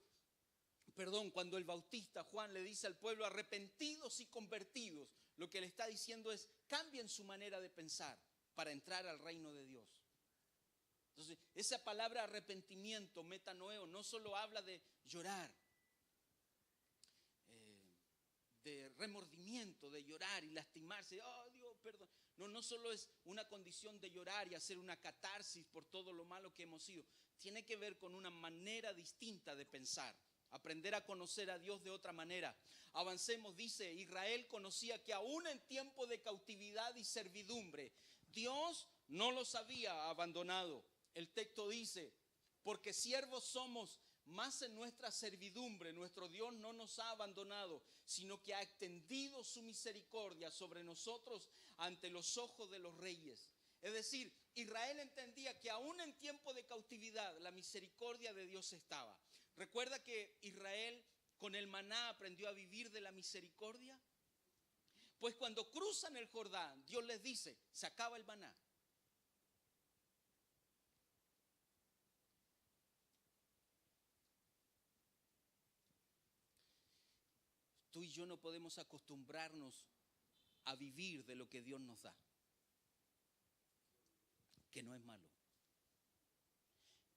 cuando el bautista Juan le dice al pueblo, arrepentidos y convertidos, lo que le está diciendo es, cambien su manera de pensar para entrar al reino de Dios. Entonces, esa palabra arrepentimiento, metanoeo, no solo habla de llorar, de remordimiento, de llorar y lastimarse. Oh, Dios, perdón. No solo es una condición de llorar y hacer una catarsis por todo lo malo que hemos sido. Tiene que ver con una manera distinta de pensar. Aprender a conocer a Dios de otra manera. Avancemos, dice, Israel conocía que aún en tiempo de cautividad y servidumbre, Dios no los había abandonado. El texto dice, porque siervos somos, Más en nuestra servidumbre, nuestro Dios no nos ha abandonado, sino que ha extendido su misericordia sobre nosotros ante los ojos de los reyes. Es decir, Israel entendía que aún en tiempo de cautividad la misericordia de Dios estaba. ¿Recuerda que Israel con el maná aprendió a vivir de la misericordia? Pues cuando cruzan el Jordán, Dios les dice, se acaba el maná. Tú y yo no podemos acostumbrarnos a vivir de lo que Dios nos da, que no es malo.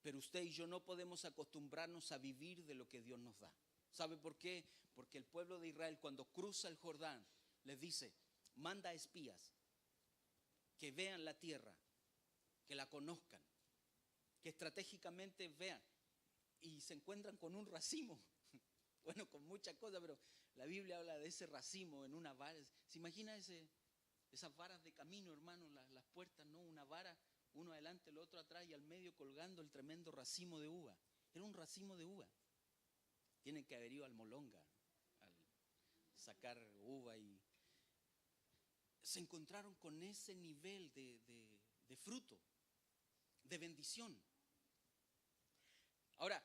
Pero usted y yo no podemos acostumbrarnos a vivir de lo que Dios nos da. ¿Sabe por qué? Porque el pueblo de Israel cuando cruza el Jordán les dice, manda espías que vean la tierra, que la conozcan, que estratégicamente vean, y se encuentran con un racimo. Bueno, con muchas cosas, pero la Biblia habla de ese racimo en una vara. ¿Se imagina esas varas de camino, hermano? Las puertas, ¿no? Una vara, uno adelante, el otro atrás y al medio colgando el tremendo racimo de uva. Era un racimo de uva. Tienen que haber ido al Molonga al sacar uva y se encontraron con ese nivel de fruto, de bendición. Ahora,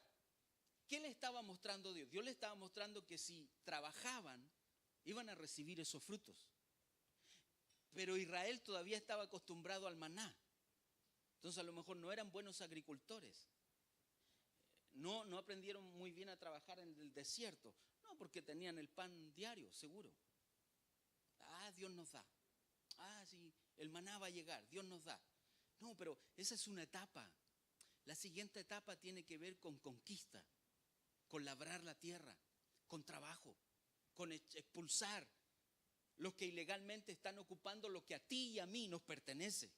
¿qué le estaba mostrando Dios? Dios le estaba mostrando que si trabajaban, iban a recibir esos frutos. Pero Israel todavía estaba acostumbrado al maná. Entonces a lo mejor no eran buenos agricultores. No aprendieron muy bien a trabajar en el desierto. No, porque tenían el pan diario, seguro. Dios nos da. Sí, el maná va a llegar, Dios nos da. No, pero esa es una etapa. La siguiente etapa tiene que ver con conquista, con labrar la tierra, con trabajo, con expulsar los que ilegalmente están ocupando lo que a ti y a mí nos pertenece.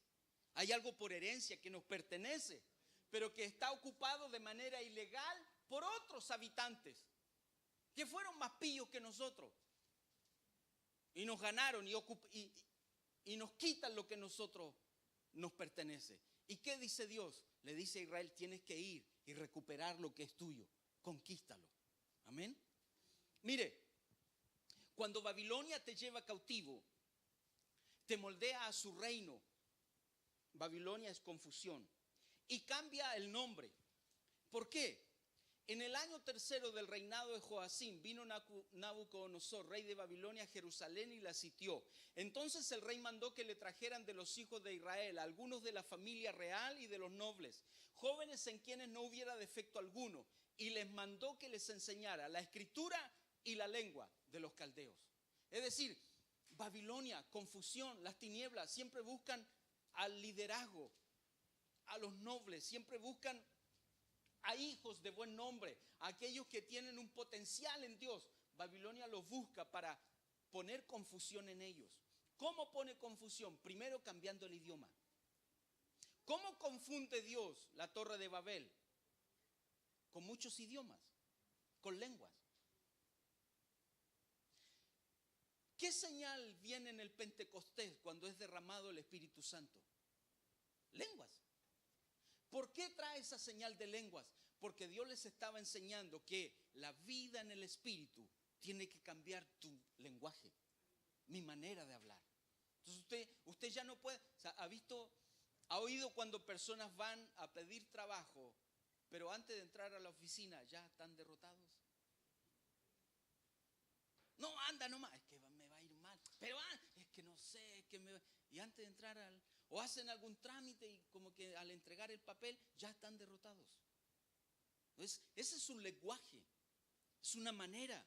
Hay algo por herencia que nos pertenece, pero que está ocupado de manera ilegal por otros habitantes que fueron más pillos que nosotros y nos ganaron y nos quitan lo que a nosotros nos pertenece. ¿Y qué dice Dios? Le dice a Israel, tienes que ir y recuperar lo que es tuyo. Conquístalo. Amén. Mire, cuando Babilonia te lleva cautivo, te moldea a su reino. Babilonia es confusión. Y cambia el nombre. ¿Por qué? En el año 3 del reinado de Joacim vino Nabucodonosor, rey de Babilonia, a Jerusalén y la sitió. Entonces el rey mandó que le trajeran de los hijos de Israel, algunos de la familia real y de los nobles, jóvenes en quienes no hubiera defecto alguno, y les mandó que les enseñara la escritura y la lengua de los caldeos. Es decir, Babilonia, confusión, las tinieblas siempre buscan al liderazgo, a los nobles, siempre buscan a hijos de buen nombre, a aquellos que tienen un potencial en Dios. Babilonia los busca para poner confusión en ellos. ¿Cómo pone confusión? Primero cambiando el idioma. ¿Cómo confunde Dios la Torre de Babel? Con muchos idiomas, con lenguas. ¿Qué señal viene en el Pentecostés cuando es derramado el Espíritu Santo? Lenguas. ¿Por qué trae esa señal de lenguas? Porque Dios les estaba enseñando que la vida en el Espíritu tiene que cambiar tu lenguaje, mi manera de hablar. Entonces usted ya no puede, o sea, ha oído cuando personas van a pedir trabajo, pero antes de entrar a la oficina ya están derrotados. No, anda nomás, es que me va a ir mal, pero es que no sé, y antes de entrar o hacen algún trámite y como que al entregar el papel ya están derrotados. Entonces, ese es un lenguaje, es una manera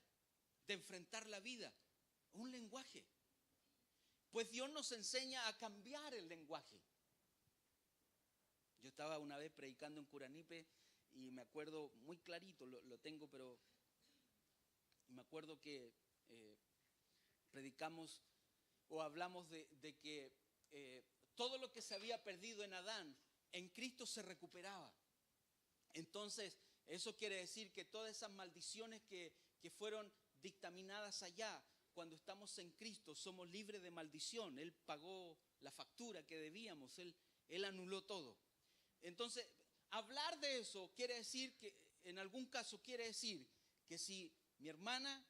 de enfrentar la vida, un lenguaje. Pues Dios nos enseña a cambiar el lenguaje. Yo estaba una vez predicando en Curanipe y me acuerdo muy clarito, lo tengo, pero me acuerdo que predicamos o hablamos de que todo lo que se había perdido en Adán, en Cristo se recuperaba. Entonces, eso quiere decir que todas esas maldiciones que fueron dictaminadas allá, cuando estamos en Cristo, somos libres de maldición. Él pagó la factura que debíamos, Él anuló todo. Entonces, hablar de eso quiere decir que en algún caso quiere decir que si mi hermana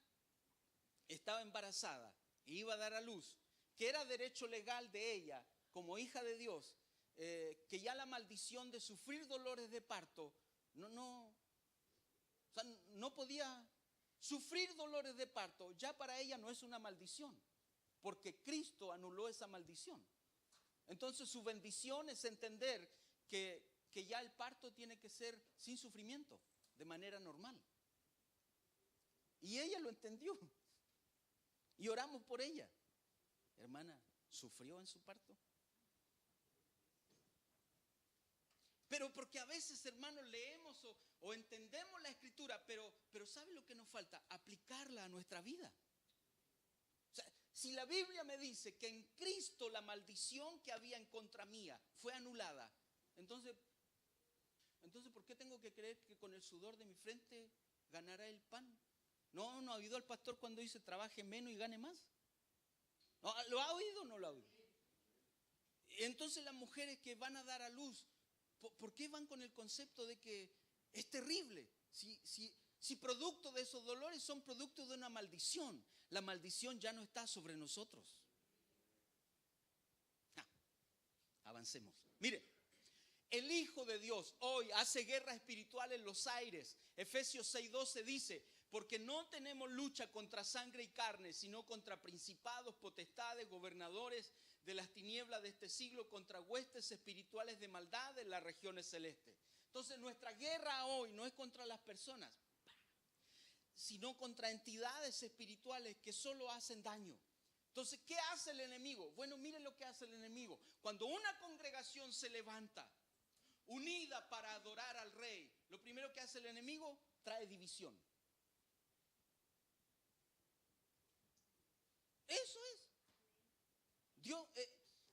estaba embarazada e iba a dar a luz, que era derecho legal de ella, como hija de Dios, que ya la maldición de sufrir dolores de parto, o sea, no podía sufrir dolores de parto, ya para ella no es una maldición, porque Cristo anuló esa maldición. Entonces su bendición es entender que ya el parto tiene que ser sin sufrimiento, de manera normal. Y ella lo entendió. Y oramos por ella. Hermana, ¿sufrió en su parto? Pero porque a veces, hermanos, leemos o entendemos la escritura, pero ¿sabe lo que nos falta? Aplicarla a nuestra vida. O sea, si la Biblia me dice que en Cristo la maldición que había en contra mía fue anulada, entonces ¿por qué tengo que creer que con el sudor de mi frente ganará el pan? ¿No ha oído al pastor cuando dice trabaje menos y gane más? ¿No, ¿lo ha oído o no lo ha oído? Entonces las mujeres que van a dar a luz, ¿por qué van con el concepto de que es terrible? Si producto de esos dolores son producto de una maldición, la maldición ya no está sobre nosotros. Avancemos. Mire, el Hijo de Dios hoy hace guerra espiritual en los aires. Efesios 6:12 dice: porque no tenemos lucha contra sangre y carne, sino contra principados, potestades, gobernadores de las tinieblas de este siglo, contra huestes espirituales de maldad en las regiones celestes. Entonces nuestra guerra hoy no es contra las personas, sino contra entidades espirituales que solo hacen daño. Entonces, ¿qué hace el enemigo? Bueno, miren lo que hace el enemigo. Cuando una congregación se levanta unida para adorar al Rey, lo primero que hace el enemigo, trae división. Eso es.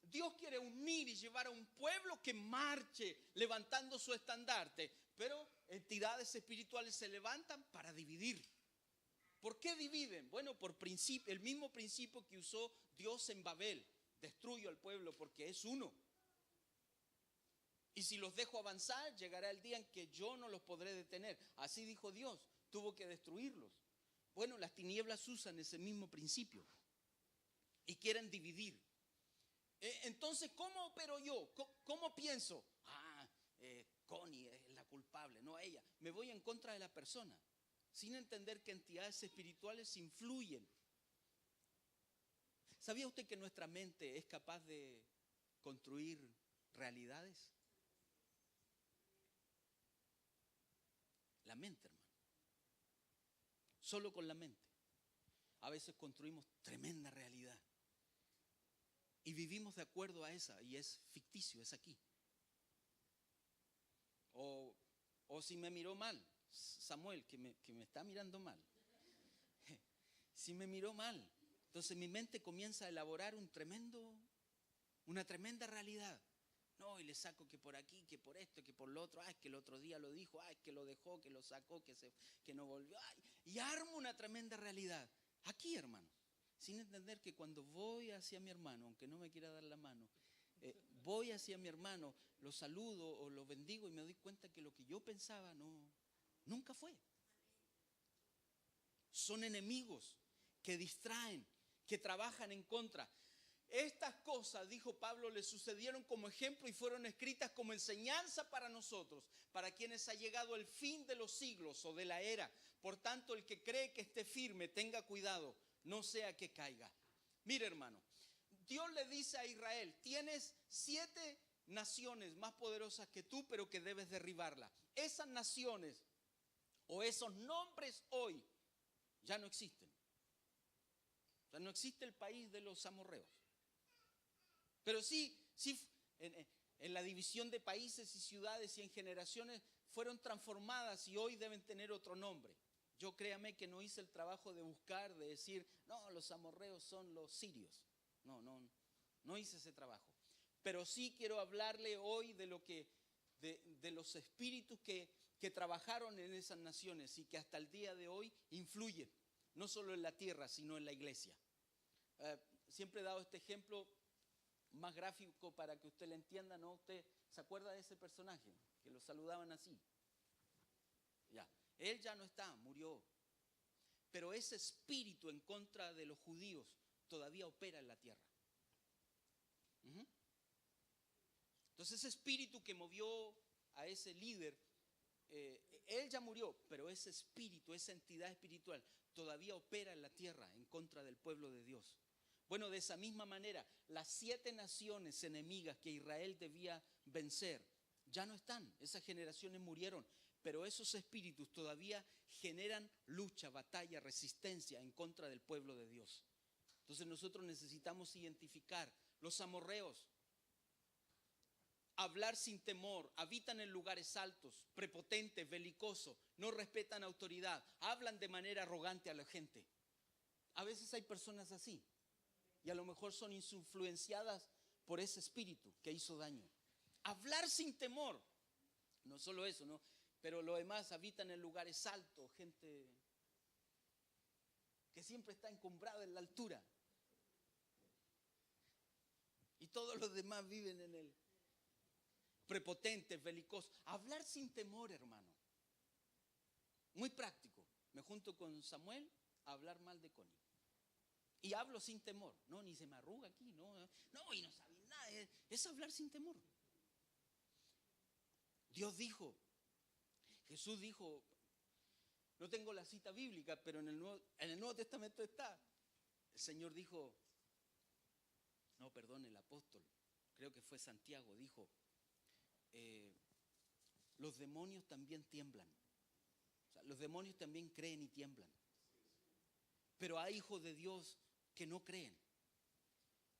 Dios quiere unir y llevar a un pueblo que marche levantando su estandarte, pero entidades espirituales se levantan para dividir. ¿Por qué dividen? Bueno, por el mismo principio que usó Dios en Babel. Destruyo al pueblo porque es uno. Y si los dejo avanzar, llegará el día en que yo no los podré detener. Así dijo Dios, tuvo que destruirlos. Bueno, las tinieblas usan ese mismo principio y quieren dividir. Entonces, ¿cómo opero yo? ¿Cómo pienso? Connie es la culpable, no ella. Me voy en contra de la persona, sin entender que entidades espirituales influyen. ¿Sabía usted que nuestra mente es capaz de construir realidades? La mente, hermano. Solo con la mente. A veces construimos tremenda realidad. Y vivimos de acuerdo a esa, y es ficticio, es aquí. O si me miró mal, Samuel, que me está mirando mal. Si me miró mal, entonces mi mente comienza a elaborar una tremenda realidad. No, y le saco que por aquí, que por esto, que por lo otro. Es que el otro día lo dijo, es que lo dejó, que lo sacó, que no volvió. Y armo una tremenda realidad. Aquí, hermano. Sin entender que cuando voy hacia mi hermano, aunque no me quiera dar la mano, voy hacia mi hermano, lo saludo o lo bendigo y me doy cuenta que lo que yo pensaba nunca fue. Son enemigos que distraen, que trabajan en contra. Estas cosas, dijo Pablo, le sucedieron como ejemplo y fueron escritas como enseñanza para nosotros, para quienes ha llegado el fin de los siglos o de la era. Por tanto, el que cree que esté firme, tenga cuidado, no sea que caiga. Mire, hermano, Dios le dice a Israel: tienes 7 naciones más poderosas que tú, pero que debes derribarlas. Esas naciones o esos nombres hoy ya no existen. O sea, no existe el país de los amorreos. Pero sí, en la división de países y ciudades y en generaciones fueron transformadas y hoy deben tener otro nombre. Yo créame que no hice el trabajo de buscar, de decir, no, los amorreos son los sirios. No hice ese trabajo. Pero sí quiero hablarle hoy de los espíritus que trabajaron en esas naciones y que hasta el día de hoy influyen, no solo en la tierra, sino en la iglesia. Siempre he dado este ejemplo más gráfico para que usted le entienda, ¿no? ¿Usted se acuerda de ese personaje? Que lo saludaban así. Ya. Él ya no está, murió. Pero ese espíritu en contra de los judíos todavía opera en la tierra. Entonces ese espíritu que movió a ese líder, él ya murió, pero ese espíritu, esa entidad espiritual todavía opera en la tierra en contra del pueblo de Dios. Bueno, de esa misma manera, las 7 naciones enemigas que Israel debía vencer ya no están, esas generaciones murieron, pero esos espíritus todavía generan lucha, batalla, resistencia en contra del pueblo de Dios. Entonces nosotros necesitamos identificar los amorreos. Hablar sin temor, habitan en lugares altos, prepotentes, belicosos, no respetan autoridad, hablan de manera arrogante a la gente. A veces hay personas así y a lo mejor son influenciadas por ese espíritu que hizo daño. Hablar sin temor, no solo eso, ¿no? Pero lo demás, habitan en lugares altos, gente que siempre está encumbrada en la altura. Y todos los demás viven en él. Prepotentes, belicosos. Hablar sin temor, hermano. Muy práctico. Me junto con Samuel a hablar mal de Connie. Y hablo sin temor. No, ni se me arruga aquí. No, y no saben nada. Es hablar sin temor. Dios dijo, Jesús dijo, no tengo la cita bíblica, pero en el Nuevo Testamento está. El Señor dijo, el apóstol, creo que fue Santiago, dijo, los demonios también tiemblan. O sea, los demonios también creen y tiemblan. Pero hay hijos de Dios que no creen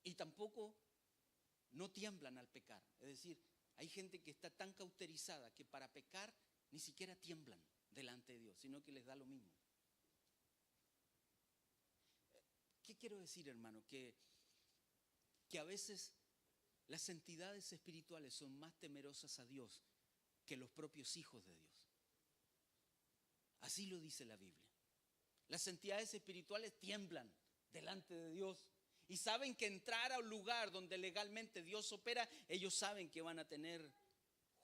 y tampoco no tiemblan al pecar. Es decir, hay gente que está tan cauterizada que para pecar ni siquiera tiemblan delante de Dios, sino que les da lo mismo. ¿Qué quiero decir, hermano? Que a veces las entidades espirituales son más temerosas a Dios que los propios hijos de Dios. Así lo dice la Biblia. Las entidades espirituales tiemblan delante de Dios y saben que entrar a un lugar donde legalmente Dios opera, ellos saben que van a tener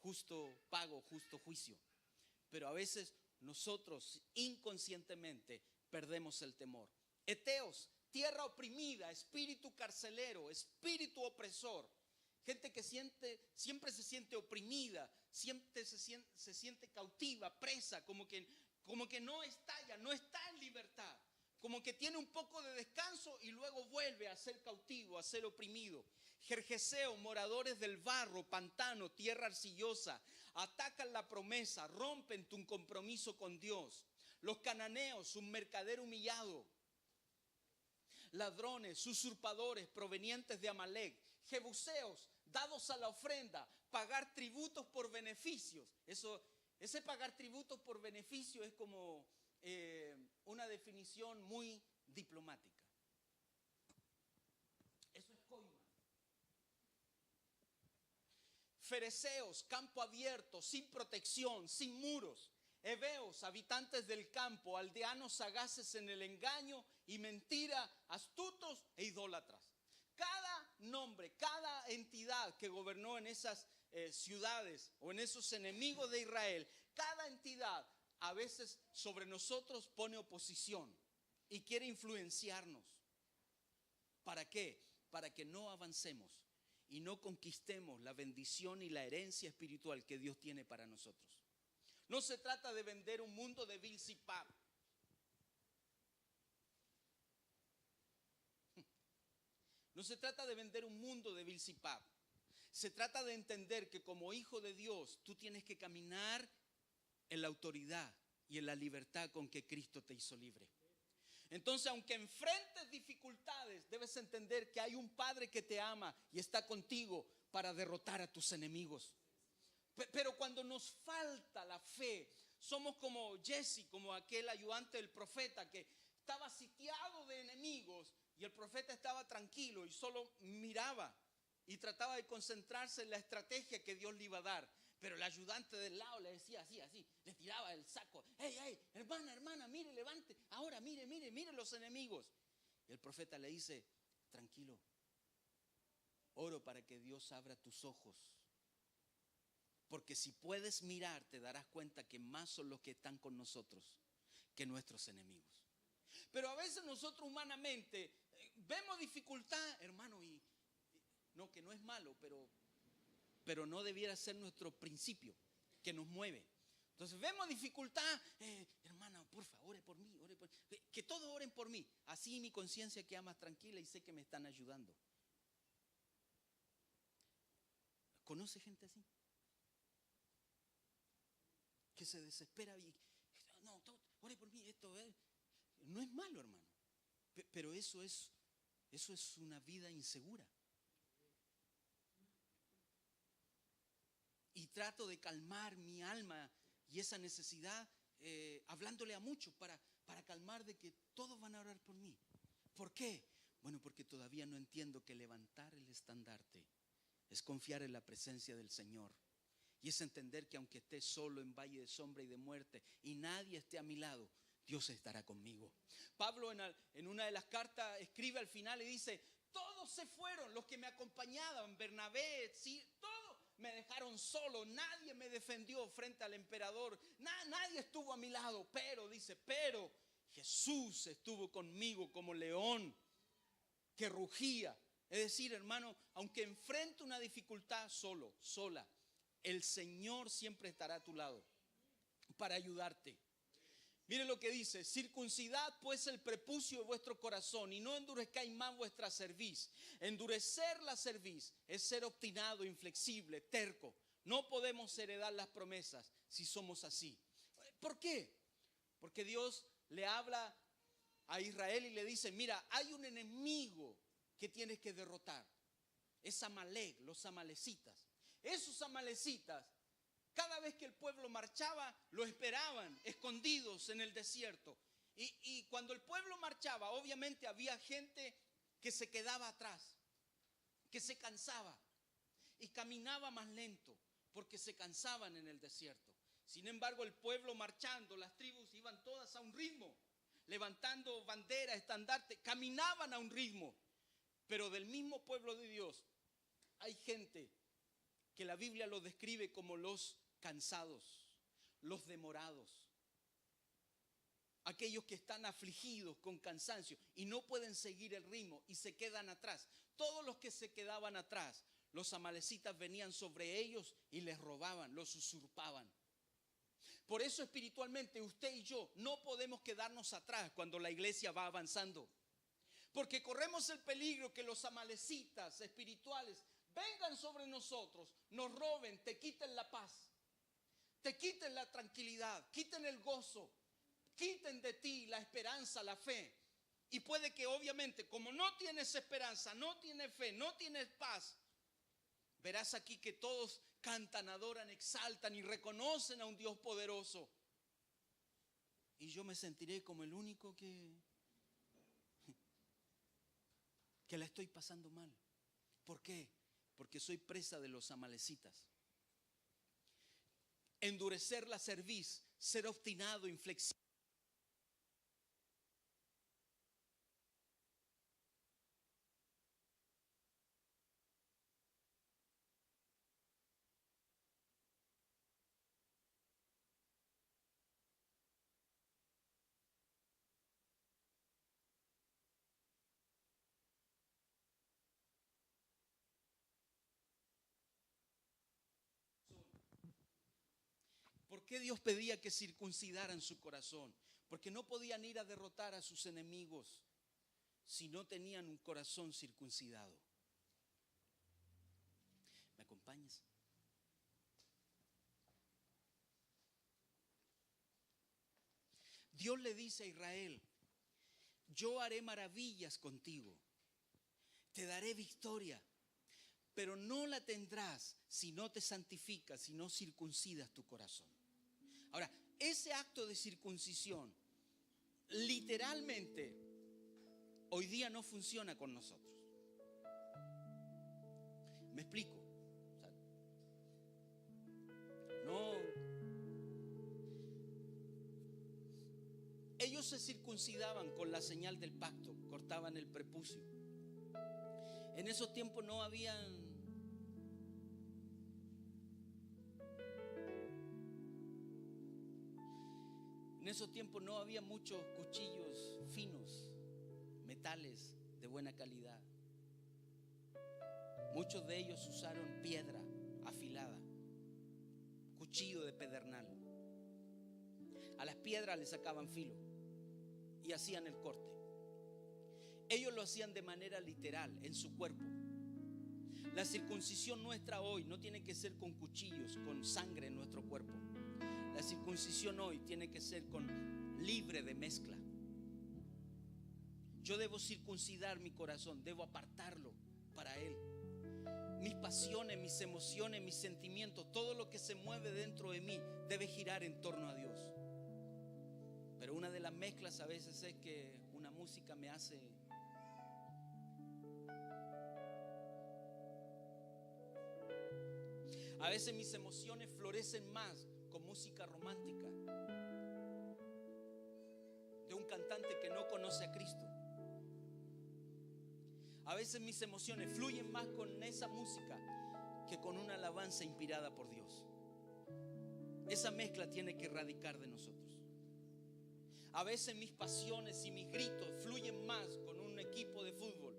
justo pago, justo juicio. Pero a veces nosotros inconscientemente perdemos el temor. Eteos, tierra oprimida, espíritu carcelero, espíritu opresor. Gente que siempre se siente oprimida, siempre se siente cautiva, presa, como que no estalla, no está en libertad. Como que tiene un poco de descanso y luego vuelve a ser cautivo, a ser oprimido. Gergeseo, moradores del barro, pantano, tierra arcillosa, atacan la promesa, rompen tu compromiso con Dios. Los cananeos, un mercader humillado. Ladrones, usurpadores provenientes de Amalek. Jebuseos, dados a la ofrenda, pagar tributos por beneficios. Ese pagar tributos por beneficio es como una definición muy diplomática. Eso es coima. Fereceos, campo abierto, sin protección, sin muros. Heveos, habitantes del campo, aldeanos sagaces en el engaño y mentira, astutos e idólatras. Cada nombre, cada entidad que gobernó en esas ciudades o en esos enemigos de Israel, cada entidad a veces sobre nosotros pone oposición y quiere influenciarnos. ¿Para qué? Para que no avancemos y no conquistemos la bendición y la herencia espiritual que Dios tiene para nosotros. No se trata de vender un mundo de Bilzipab. No se trata de vender un mundo de Bilzipab. Se trata de entender que como hijo de Dios tú tienes que caminar en la autoridad y en la libertad con que Cristo te hizo libre. Entonces, aunque enfrentes dificultades, debes entender que hay un Padre que te ama y está contigo para derrotar a tus enemigos. Pero cuando nos falta la fe, somos como Jesse, como aquel ayudante del profeta que estaba sitiado de enemigos y el profeta estaba tranquilo y solo miraba y trataba de concentrarse en la estrategia que Dios le iba a dar. Pero el ayudante del lado le decía así, le tiraba el saco. Hey, hermana, mire, levante. Ahora, mire los enemigos. Y el profeta le dice, tranquilo, oro para que Dios abra tus ojos. Porque si puedes mirar, te darás cuenta que más son los que están con nosotros que nuestros enemigos. Pero a veces nosotros humanamente vemos dificultad, hermano, y no, que no es malo, pero no debiera ser nuestro principio que nos mueve. Entonces vemos dificultad, hermana, por favor, ore por mí, que todos oren por mí. Así mi conciencia queda más tranquila y sé que me están ayudando. ¿Conoce gente así? Que se desespera y no, ore por mí, esto no es malo, hermano. Pero eso es una vida insegura. Y trato de calmar mi alma y esa necesidad, hablándole a muchos para calmar de que todos van a orar por mí. ¿Por qué? Bueno, porque todavía no entiendo que levantar el estandarte es confiar en la presencia del Señor. Y es entender que aunque esté solo en valle de sombra y de muerte y nadie esté a mi lado, Dios estará conmigo. Pablo en una de las cartas escribe al final y dice: todos se fueron, los que me acompañaban, Bernabé, sí, todos me dejaron solo, nadie me defendió frente al emperador, nadie estuvo a mi lado, pero dice, pero Jesús estuvo conmigo como león que rugía. Es decir, hermano, aunque enfrente una dificultad sola, el Señor siempre estará a tu lado para ayudarte. Mire lo que dice: circuncidad pues el prepucio de vuestro corazón y no endurezcáis más vuestra cerviz. Endurecer la cerviz es ser obstinado, inflexible, terco. No podemos heredar las promesas si somos así. ¿Por qué? Porque Dios le habla a Israel y le dice: mira, hay un enemigo que tienes que derrotar. Es Amalek, los amalecitas. Esos amalecitas, cada vez que el pueblo marchaba, lo esperaban escondidos en el desierto. Y cuando el pueblo marchaba, obviamente había gente que se quedaba atrás, que se cansaba y caminaba más lento porque se cansaban en el desierto. Sin embargo, el pueblo marchando, las tribus iban todas a un ritmo, levantando bandera, estandarte, caminaban a un ritmo. Pero del mismo pueblo de Dios hay gente que la Biblia lo describe como los cansados, los demorados, aquellos que están afligidos con cansancio y no pueden seguir el ritmo y se quedan atrás. Todos los que se quedaban atrás, los amalecitas venían sobre ellos y les robaban, los usurpaban. Por eso espiritualmente usted y yo no podemos quedarnos atrás cuando la iglesia va avanzando, porque corremos el peligro que los amalecitas espirituales vengan sobre nosotros, nos roben, te quiten la paz, te quiten la tranquilidad, quiten el gozo, quiten de ti la esperanza, la fe. Y puede que obviamente, como no tienes esperanza, no tienes fe, no tienes paz, verás aquí que todos cantan, adoran, exaltan y reconocen a un Dios poderoso. Y yo me sentiré como el único que la estoy pasando mal. ¿Por qué? Porque soy presa de los amalecitas. Endurecer la cerviz, ser obstinado, inflexible. ¿Por qué Dios pedía que circuncidaran su corazón? Porque no podían ir a derrotar a sus enemigos si no tenían un corazón circuncidado. ¿Me acompañas? Dios le dice a Israel: yo haré maravillas contigo, te daré victoria, pero no la tendrás si no te santificas, si no circuncidas tu corazón. Ahora, ese acto de circuncisión literalmente hoy día no funciona con nosotros. ¿Me explico? O sea, no. Ellos se circuncidaban con la señal del pacto, cortaban el prepucio. En esos tiempos no habían En esos tiempos no había muchos cuchillos finos, metales de buena calidad. Muchos de ellos usaron piedra afilada, cuchillo de pedernal. A las piedras le sacaban filo y hacían el corte. Ellos lo hacían de manera literal en su cuerpo. La circuncisión nuestra hoy no tiene que ser con cuchillos, con sangre en nuestro cuerpo. La circuncisión hoy tiene que ser libre de mezcla. Yo debo circuncidar mi corazón, debo apartarlo para Él. Mis pasiones, mis emociones, mis sentimientos, todo lo que se mueve dentro de mí debe girar en torno a Dios. Pero una de las mezclas a veces es que una música me hace... A veces mis emociones florecen más con música romántica de un cantante que no conoce a Cristo. A veces mis emociones fluyen más con esa música que con una alabanza inspirada por Dios. Esa mezcla tiene que erradicar de nosotros. A veces mis pasiones y mis gritos fluyen más con un equipo de fútbol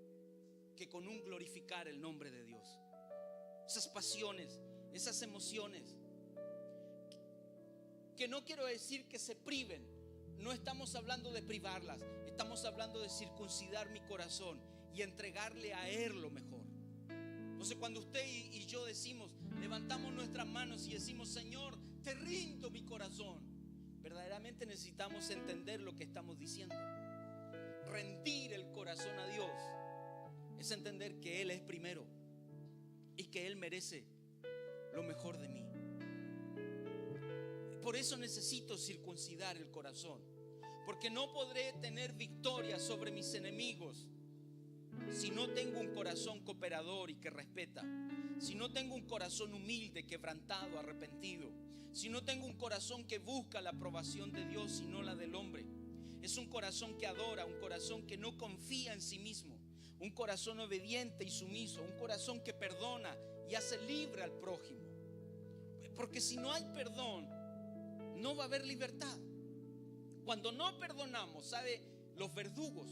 que con un glorificar el nombre de Dios. Esas pasiones, esas emociones, que no quiero decir que se priven, no estamos hablando de privarlas, estamos hablando de circuncidar mi corazón y entregarle a Él lo mejor. Entonces cuando usted y yo decimos, levantamos nuestras manos y decimos, Señor, te rindo mi corazón, verdaderamente necesitamos entender lo que estamos diciendo. Rendir el corazón a Dios es entender que Él es primero y que Él merece lo mejor de mí. Por eso necesito circuncidar el corazón, porque no podré tener victoria sobre mis enemigos si no tengo un corazón cooperador y que respeta, si no tengo un corazón humilde, quebrantado, arrepentido, si no tengo un corazón que busca la aprobación de Dios y no la del hombre. Es un corazón que adora, un corazón que no confía en sí mismo, un corazón obediente y sumiso, un corazón que perdona y hace libre al prójimo. Porque si no hay perdón, no va a haber libertad. Cuando no perdonamos, ¿sabe? Los verdugos,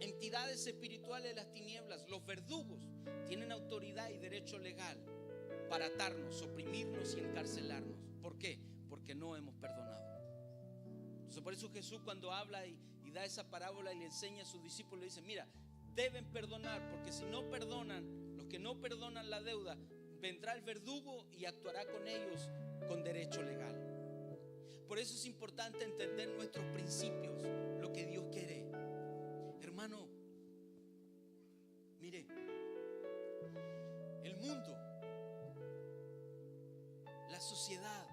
entidades espirituales de las tinieblas, los verdugos tienen autoridad y derecho legal para atarnos, oprimirnos y encarcelarnos. ¿Por qué? Porque no hemos perdonado. Entonces, por eso Jesús, cuando habla y da esa parábola y le enseña a sus discípulos, le dice, mira, deben perdonar, porque si no perdonan, los que no perdonan la deuda, vendrá el verdugo y actuará con ellos con derecho legal. Por eso es importante entender nuestros principios, lo que Dios quiere. Hermano, mire, el mundo, la sociedad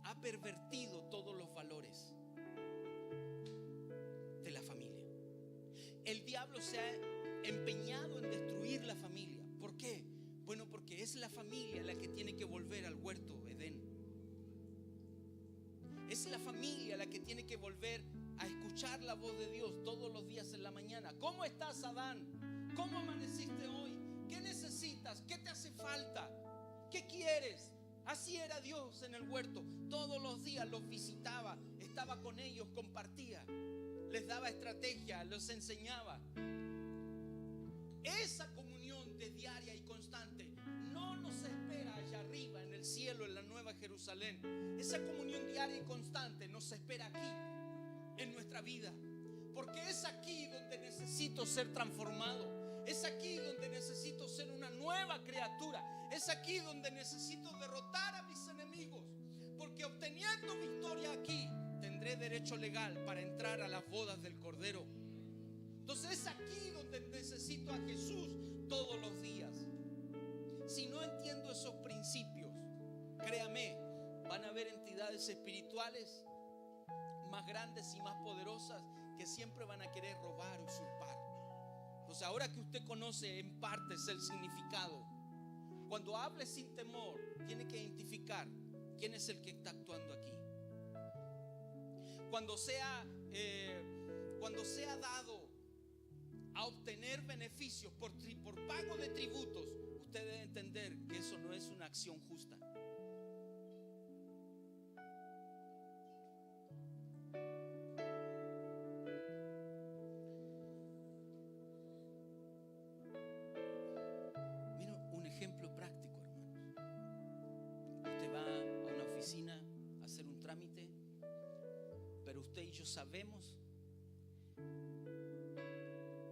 ha pervertido todos los valores de la familia. El diablo se ha empeñado en destruir la familia. ¿Por qué? Bueno, porque es la familia la que tiene que volver al huerto Edén. Es la familia la que tiene que volver a escuchar la voz de Dios todos los días en la mañana. ¿Cómo estás, Adán? ¿Cómo amaneciste hoy? ¿Qué necesitas? ¿Qué te hace falta? ¿Qué quieres? Así era Dios en el huerto. Todos los días los visitaba, estaba con ellos, compartía, les daba estrategia, los enseñaba. Esa comunión de diaria y constante no nos espera allá arriba en el cielo, en la Nueva Jerusalén. Esa comunión diaria y constante nos espera aquí en nuestra vida, porque es aquí donde necesito ser transformado, es aquí donde necesito ser una nueva criatura, es aquí donde necesito derrotar a mis enemigos, porque obteniendo victoria aquí tendré derecho legal para entrar a las bodas del Cordero. Entonces es aquí donde necesito a Jesús todos los días. Si no entiendo esos principios, créame, van a haber entidades espirituales más grandes y más poderosas que siempre van a querer robar, usurpar. Entonces ahora que usted conoce en partes el significado, cuando hable sin temor, tiene que identificar quién es el que está actuando aquí. Cuando sea dado a obtener beneficios por pago de tributos, usted debe entender que eso no es una acción justa. oficina a hacer un trámite, pero usted y yo sabemos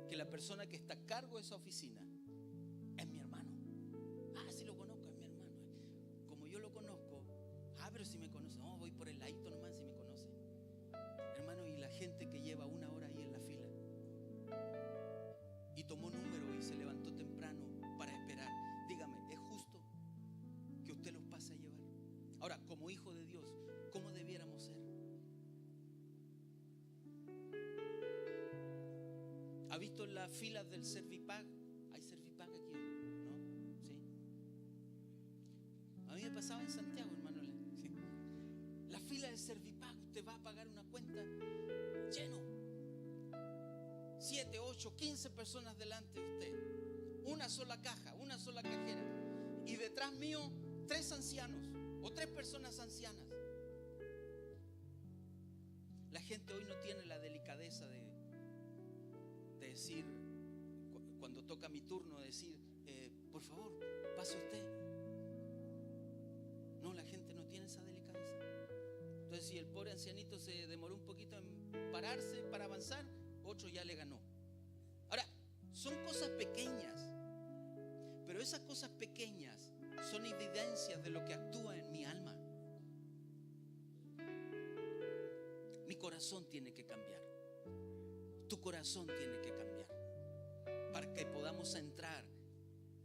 que la persona que está a cargo de esa oficina es mi hermano. Ah, sí lo conozco, es mi hermano. Como yo lo conozco, pero si me conoce, no, voy por el ladito nomás si me conoce. Hermano, y la gente que lleva 1 hora ahí en la fila y tomó número y se levantó temprano para esperar, dígame, ¿es justo que usted los pase a llevar? Ahora, como hijo de Dios, ¿cómo debiéramos ser? ¿Ha visto las filas del Servipag? ¿Hay Servipag aquí? ¿No? ¿Sí? A mí me pasaba en Santiago, hermano. ¿Sí? La fila del Servipag, usted va a pagar una cuenta lleno. 7, 8, 15 personas delante de usted. Una sola caja, una sola cajera. Y detrás mío, 3 ancianos o 3 personas ancianas. La gente hoy no tiene la delicadeza de decir, cuando toca mi turno, decir, por favor, pase usted. No, la gente no tiene esa delicadeza. Entonces, si el pobre ancianito se demoró un poquito en pararse para avanzar, otro ya le ganó. Ahora, son cosas pequeñas, pero esas cosas pequeñas son evidencias de lo que actúa en mi alma. Mi corazón tiene que cambiar. Tu corazón tiene que cambiar para que podamos entrar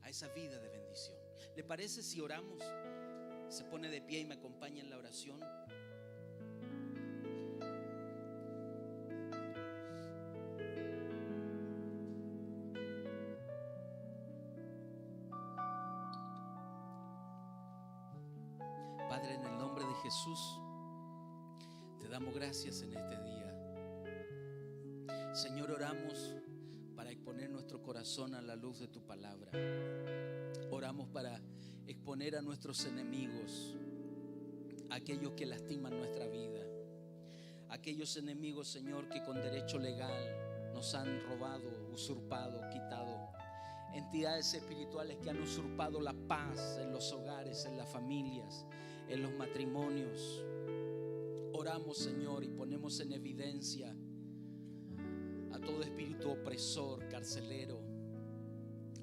a esa vida de bendición. ¿Le parece si oramos? Se pone de pie y me acompaña en la oración. Padre, en el nombre de Jesús, te damos gracias en este día. Señor, oramos para exponer nuestro corazón a la luz de tu palabra. Oramos para exponer a nuestros enemigos, a aquellos que lastiman nuestra vida, aquellos enemigos, Señor, que con derecho legal nos han robado, usurpado, quitado. Entidades espirituales que han usurpado la paz en los hogares, en las familias, en los matrimonios. Oramos, Señor, y ponemos en evidencia a todo espíritu opresor, carcelero,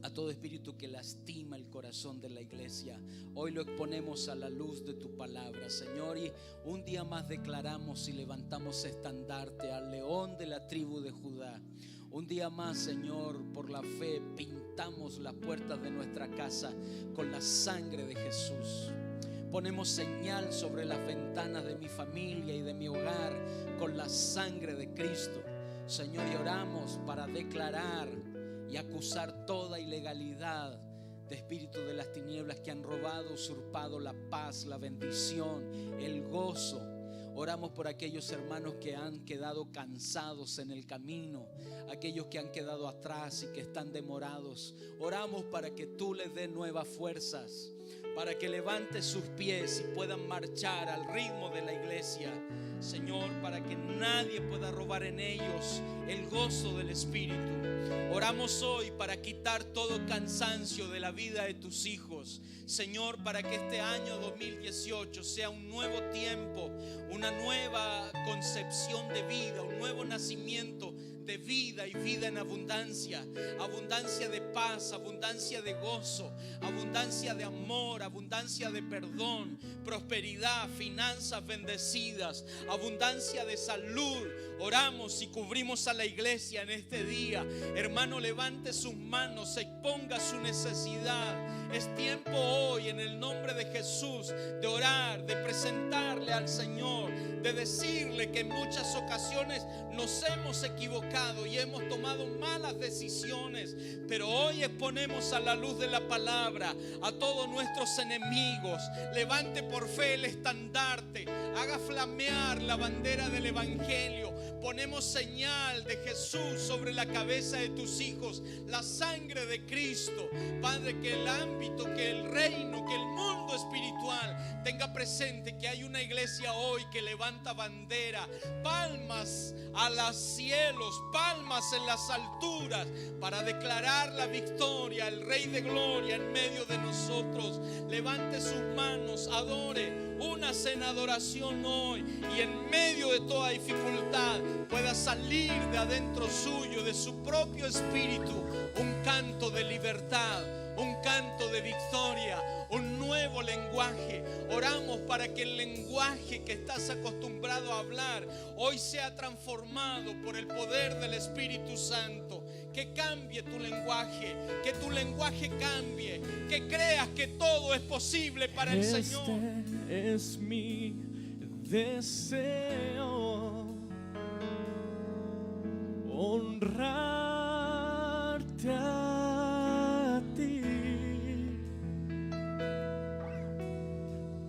a todo espíritu que lastima el corazón de la iglesia. Hoy lo exponemos a la luz de tu palabra, Señor, y un día más declaramos y levantamos estandarte al león de la tribu de Judá. Un día más, Señor, por la fe pintamos las puertas de nuestra casa con la sangre de Jesús. Ponemos señal sobre las ventanas de mi familia y de mi hogar con la sangre de Cristo. Señor, y oramos para declarar y acusar toda ilegalidad de espíritus de las tinieblas que han robado, usurpado la paz, la bendición, el gozo. Oramos por aquellos hermanos que han quedado cansados en el camino, aquellos que han quedado atrás y que están demorados. Oramos para que tú les des nuevas fuerzas, para que levante sus pies y puedan marchar al ritmo de la iglesia. Señor, para que nadie pueda robar en ellos el gozo del Espíritu. Oramos hoy para quitar todo cansancio de la vida de tus hijos. Señor, para que este año 2018 sea un nuevo tiempo, una nueva concepción de vida, un nuevo nacimiento de vida y vida en abundancia. Abundancia de paz, abundancia de gozo, abundancia de amor, abundancia de perdón, prosperidad, finanzas bendecidas, abundancia de salud. Oramos y cubrimos a la iglesia en este día. Hermano, levante sus manos, exponga su necesidad. Es tiempo hoy, en el nombre de Jesús, de orar, de presentarle al Señor, de decirle que en muchas ocasiones nos hemos equivocado y hemos tomado malas decisiones, pero hoy exponemos a la luz de la palabra a todos nuestros enemigos. Levante por fe el estandarte, haga flamear la bandera del evangelio. Ponemos señal de Jesús sobre la cabeza de tus hijos, la sangre de Cristo. Padre, que el ámbito, que el reino, que el mundo espiritual tenga presente que hay una iglesia hoy que levanta bandera, palmas a los cielos, palmas en las alturas, para declarar la victoria, el Rey de Gloria en medio de nosotros. nosotros. Levante sus manos, adore, únase en adoración hoy, y en medio de toda dificultad pueda salir de adentro suyo, de su propio espíritu, un canto de libertad, un canto de victoria, un nuevo lenguaje. Oramos para que el lenguaje que estás acostumbrado a hablar hoy sea transformado por el poder del Espíritu Santo. Que cambie tu lenguaje, que tu lenguaje cambie, que creas que todo es posible para el Señor. Este es mi deseo, honrarte a ti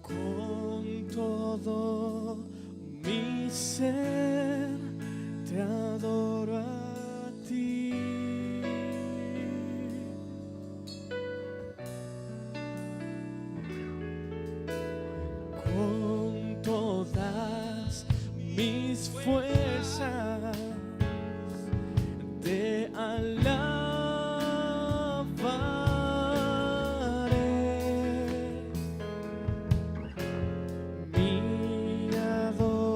con todo mi ser, te adoro a ti. Con todas mis fuerzas te alabaré. Mi adoración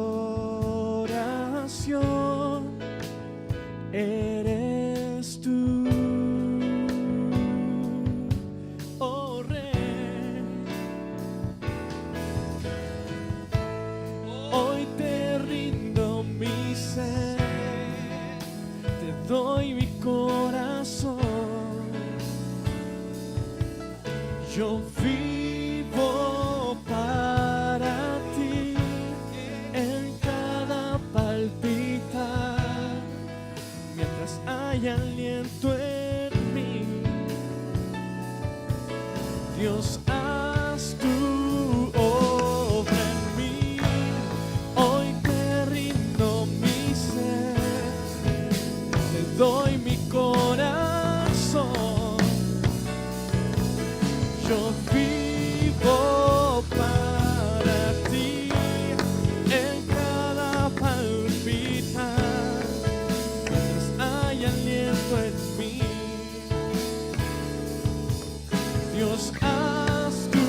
eres tú, oh Rey. Hoy te rindo mi ser, te doy mi corazón. Yo vivo para ti en cada palpitar, mientras hay aliento en mí. Dios, haz tu obra en mí. Hoy te rindo mi ser, te doy mi corazón. Yo vivo para ti en cada palpitar, mientras hay aliento en mí. Dios, haz tu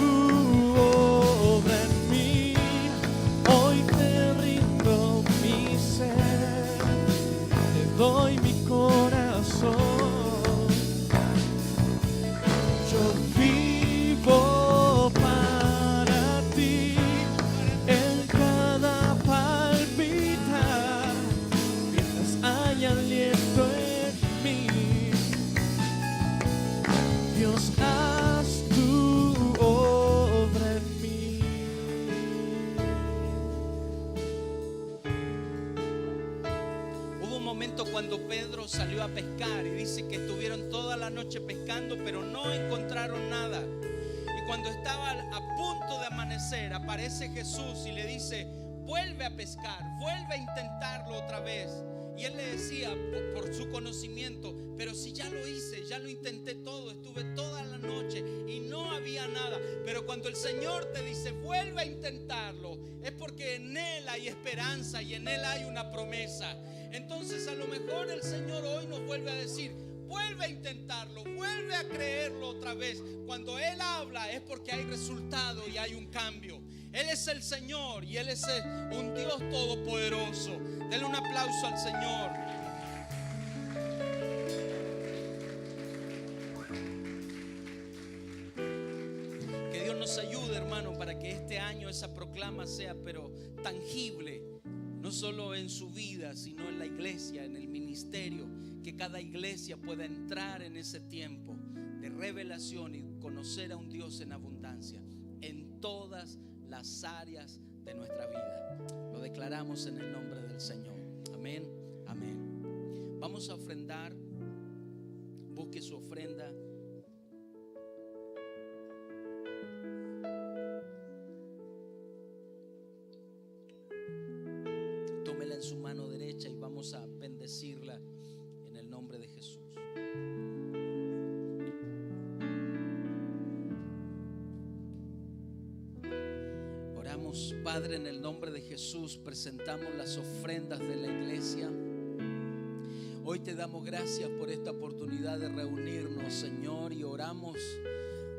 obra en mí. Hoy te rindo mi ser, te doy mi corazón. Yo vivo para ti en cada palpitar, mientras hay aliento en mí. Dios, haz tu obra en mí. Hubo un momento cuando Pedro salió a pescar y dice que estuvieron toda la noche pescando, pero no encontraron nada. Y cuando estaba a punto de amanecer, aparece Jesús y le dice: vuelve a pescar, vuelve a intentarlo otra vez. Y él le decía por su conocimiento: pero si ya lo hice, ya lo intenté todo, estuve toda la noche y no había nada. Pero cuando el Señor te dice vuelve a intentarlo, es porque en Él hay esperanza y en Él hay una promesa. Entonces a lo mejor el Señor hoy nos vuelve a decir: vuelve a intentarlo, vuelve a creerlo otra vez. Cuando Él habla es porque hay resultado y hay un cambio. Él es el Señor y Él es un Dios todopoderoso. Denle un aplauso al Señor. Que Dios nos ayude, hermano, para que este año esa proclama sea pero tangible, no solo en su vida, sino en la iglesia, en el ministerio. Que cada iglesia pueda entrar en ese tiempo de revelación y conocer a un Dios en abundancia en todas las áreas de nuestra vida. Lo declaramos en el nombre del Señor. Amén, amén. Vamos a ofrendar. Busque su ofrenda. Tómela en su mano derecha y vamos a bendecirla en el nombre de Jesús. Oramos, Padre, en el nombre de Jesús, presentamos las ofrendas de la iglesia. Hoy te damos gracias por esta oportunidad de reunirnos, Señor, y oramos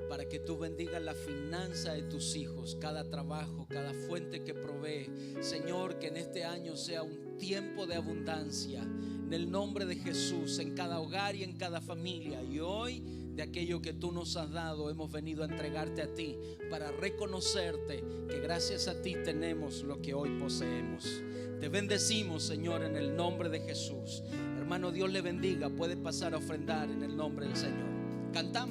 para que tú bendigas la finanza de tus hijos, cada trabajo, cada fuente que provee. Señor, que en este año sea un tiempo de abundancia, en el nombre de Jesús, en cada hogar y en cada familia. Y hoy, de aquello que tú nos has dado, hemos venido a entregarte a ti para reconocerte que gracias a ti tenemos lo que hoy poseemos. Te bendecimos, Señor, en el nombre de Jesús. Hermano, Dios le bendiga. Puede pasar a ofrendar en el nombre del Señor. Cantamos.